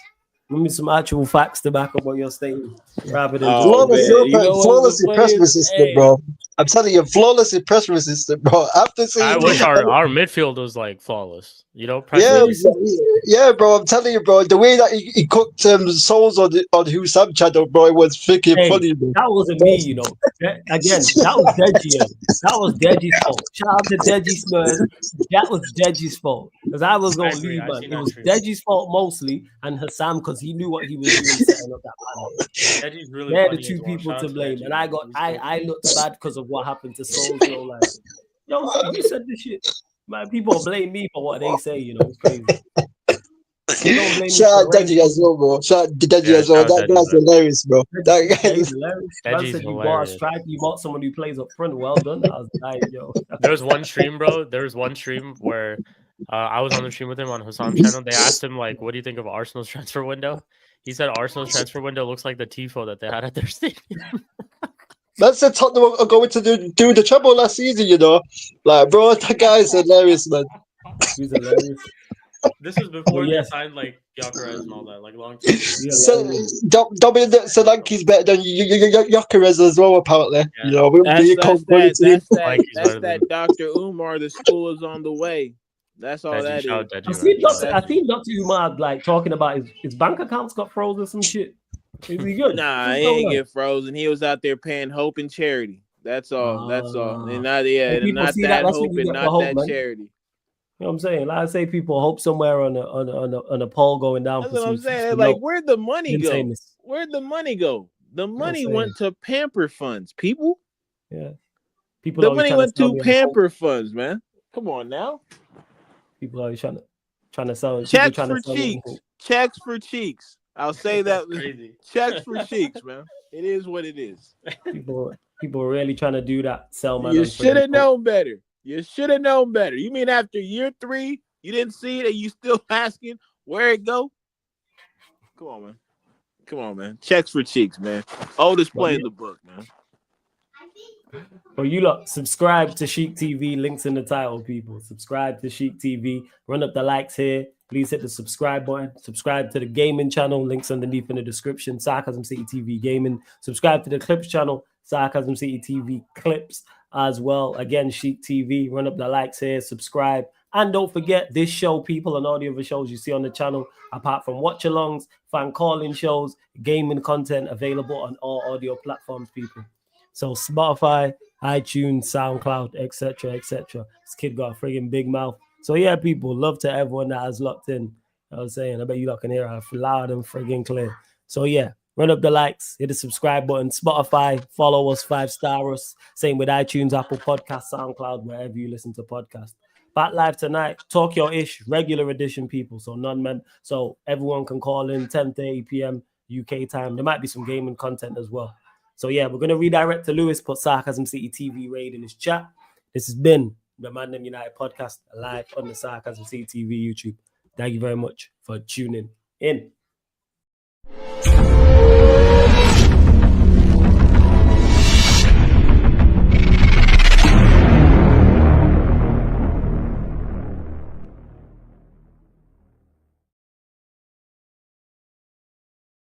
Give me some actual facts to back up what you're saying. Rather than flawless press resistant, bro. I'm telling you, flawless press resistant, bro. After seeing, I wish our midfield was like flawless. You know, yeah, bro. I'm telling you, bro. The way that he cooked souls on Husam channel, bro, it was freaking funny, bro. That wasn't me, you know. Again, that was Deji. That was Deji's fault. Shout out to Deji Spurs. That was Deji's fault. Because I was gonna leave, man. It was Deji's fault mostly, and Hassam because he knew what he was doing setting up that panel. Really They're the two people to blame, and I looked bad because of what happened to Souls. You know, like, you said this shit. Man, people blame me for what they say. You know, it's crazy. Shout out Deji as well, bro. Shout out Deji as well. That guy's hilarious, bro. That guy is hilarious. You bought someone who plays up front. Well done. I was like, yo. There was one stream, bro. There was one stream where I was on the stream with him on Hassam's channel. They asked him, like, what do you think of Arsenal's transfer window? He said Arsenal's transfer window looks like the tifo that they had at their stadium. That's the Tottenham are going to do the treble last season, you know. Like, bro, that guy's hilarious, man. He's hilarious. This is before they signed like Gyökeres and all that, like long time. Dominic Solanke's better than Gyökeres as well, apparently. Yeah. You know, that's that Dr. Umar. The school is on the way. That's all that is. I think Dr. Umar like talking about his bank accounts got frozen or some shit. Is he good? Nah, he ain't get frozen. He was out there paying hope and charity. That's all. And not that hope and not that charity. You know what I'm saying? Like I say, people hope somewhere on a pole going down. That's what I'm saying. Like, where'd the money go? Where'd the money go? The money went to pamper funds, people. Yeah, people. The money went to pamper funds, man. Come on now. People are trying to sell it. Checks for cheeks. Checks for cheeks. I'll say that. Checks for cheeks, man. It is what it is. People are really trying to do that. Sell man. You should have known better. You should have known better. You mean after year 3, you didn't see it and you still asking where it go? Come on, man. Checks for cheeks, man. Oldest play in the book, man. Well, you lot, subscribe to Sheik TV. Links in the title, people. Subscribe to Sheik TV. Run up the likes here. Please hit the subscribe button. Subscribe to the gaming channel. Links underneath in the description. Sarcasm City TV Gaming. Subscribe to the Clips channel. Sarcasm City TV Clips as well. Again, Sheik TV. Run up the likes here. Subscribe. And don't forget this show, people, and all the other shows you see on the channel, apart from watch-alongs, fan calling shows, gaming content available on all audio platforms, people. So Spotify, iTunes, SoundCloud, etc., etc. This kid got a friggin' big mouth. So yeah, people, love to everyone that has locked in. I was saying, I bet you lot can hear her loud and friggin' clear. So yeah, run up the likes, hit the subscribe button, Spotify, follow us, 5-star us. Same with iTunes, Apple Podcasts, SoundCloud, wherever you listen to podcasts. Back live tonight, Talk Your Ish, regular edition, people. So so everyone can call in 10:30 p.m. UK time. There might be some gaming content as well. So yeah, we're gonna redirect to Lewis, put Sarcasm City TV raid in his chat. This has been the ManDem United podcast live on the Sarcasm City TV YouTube. Thank you very much for tuning in.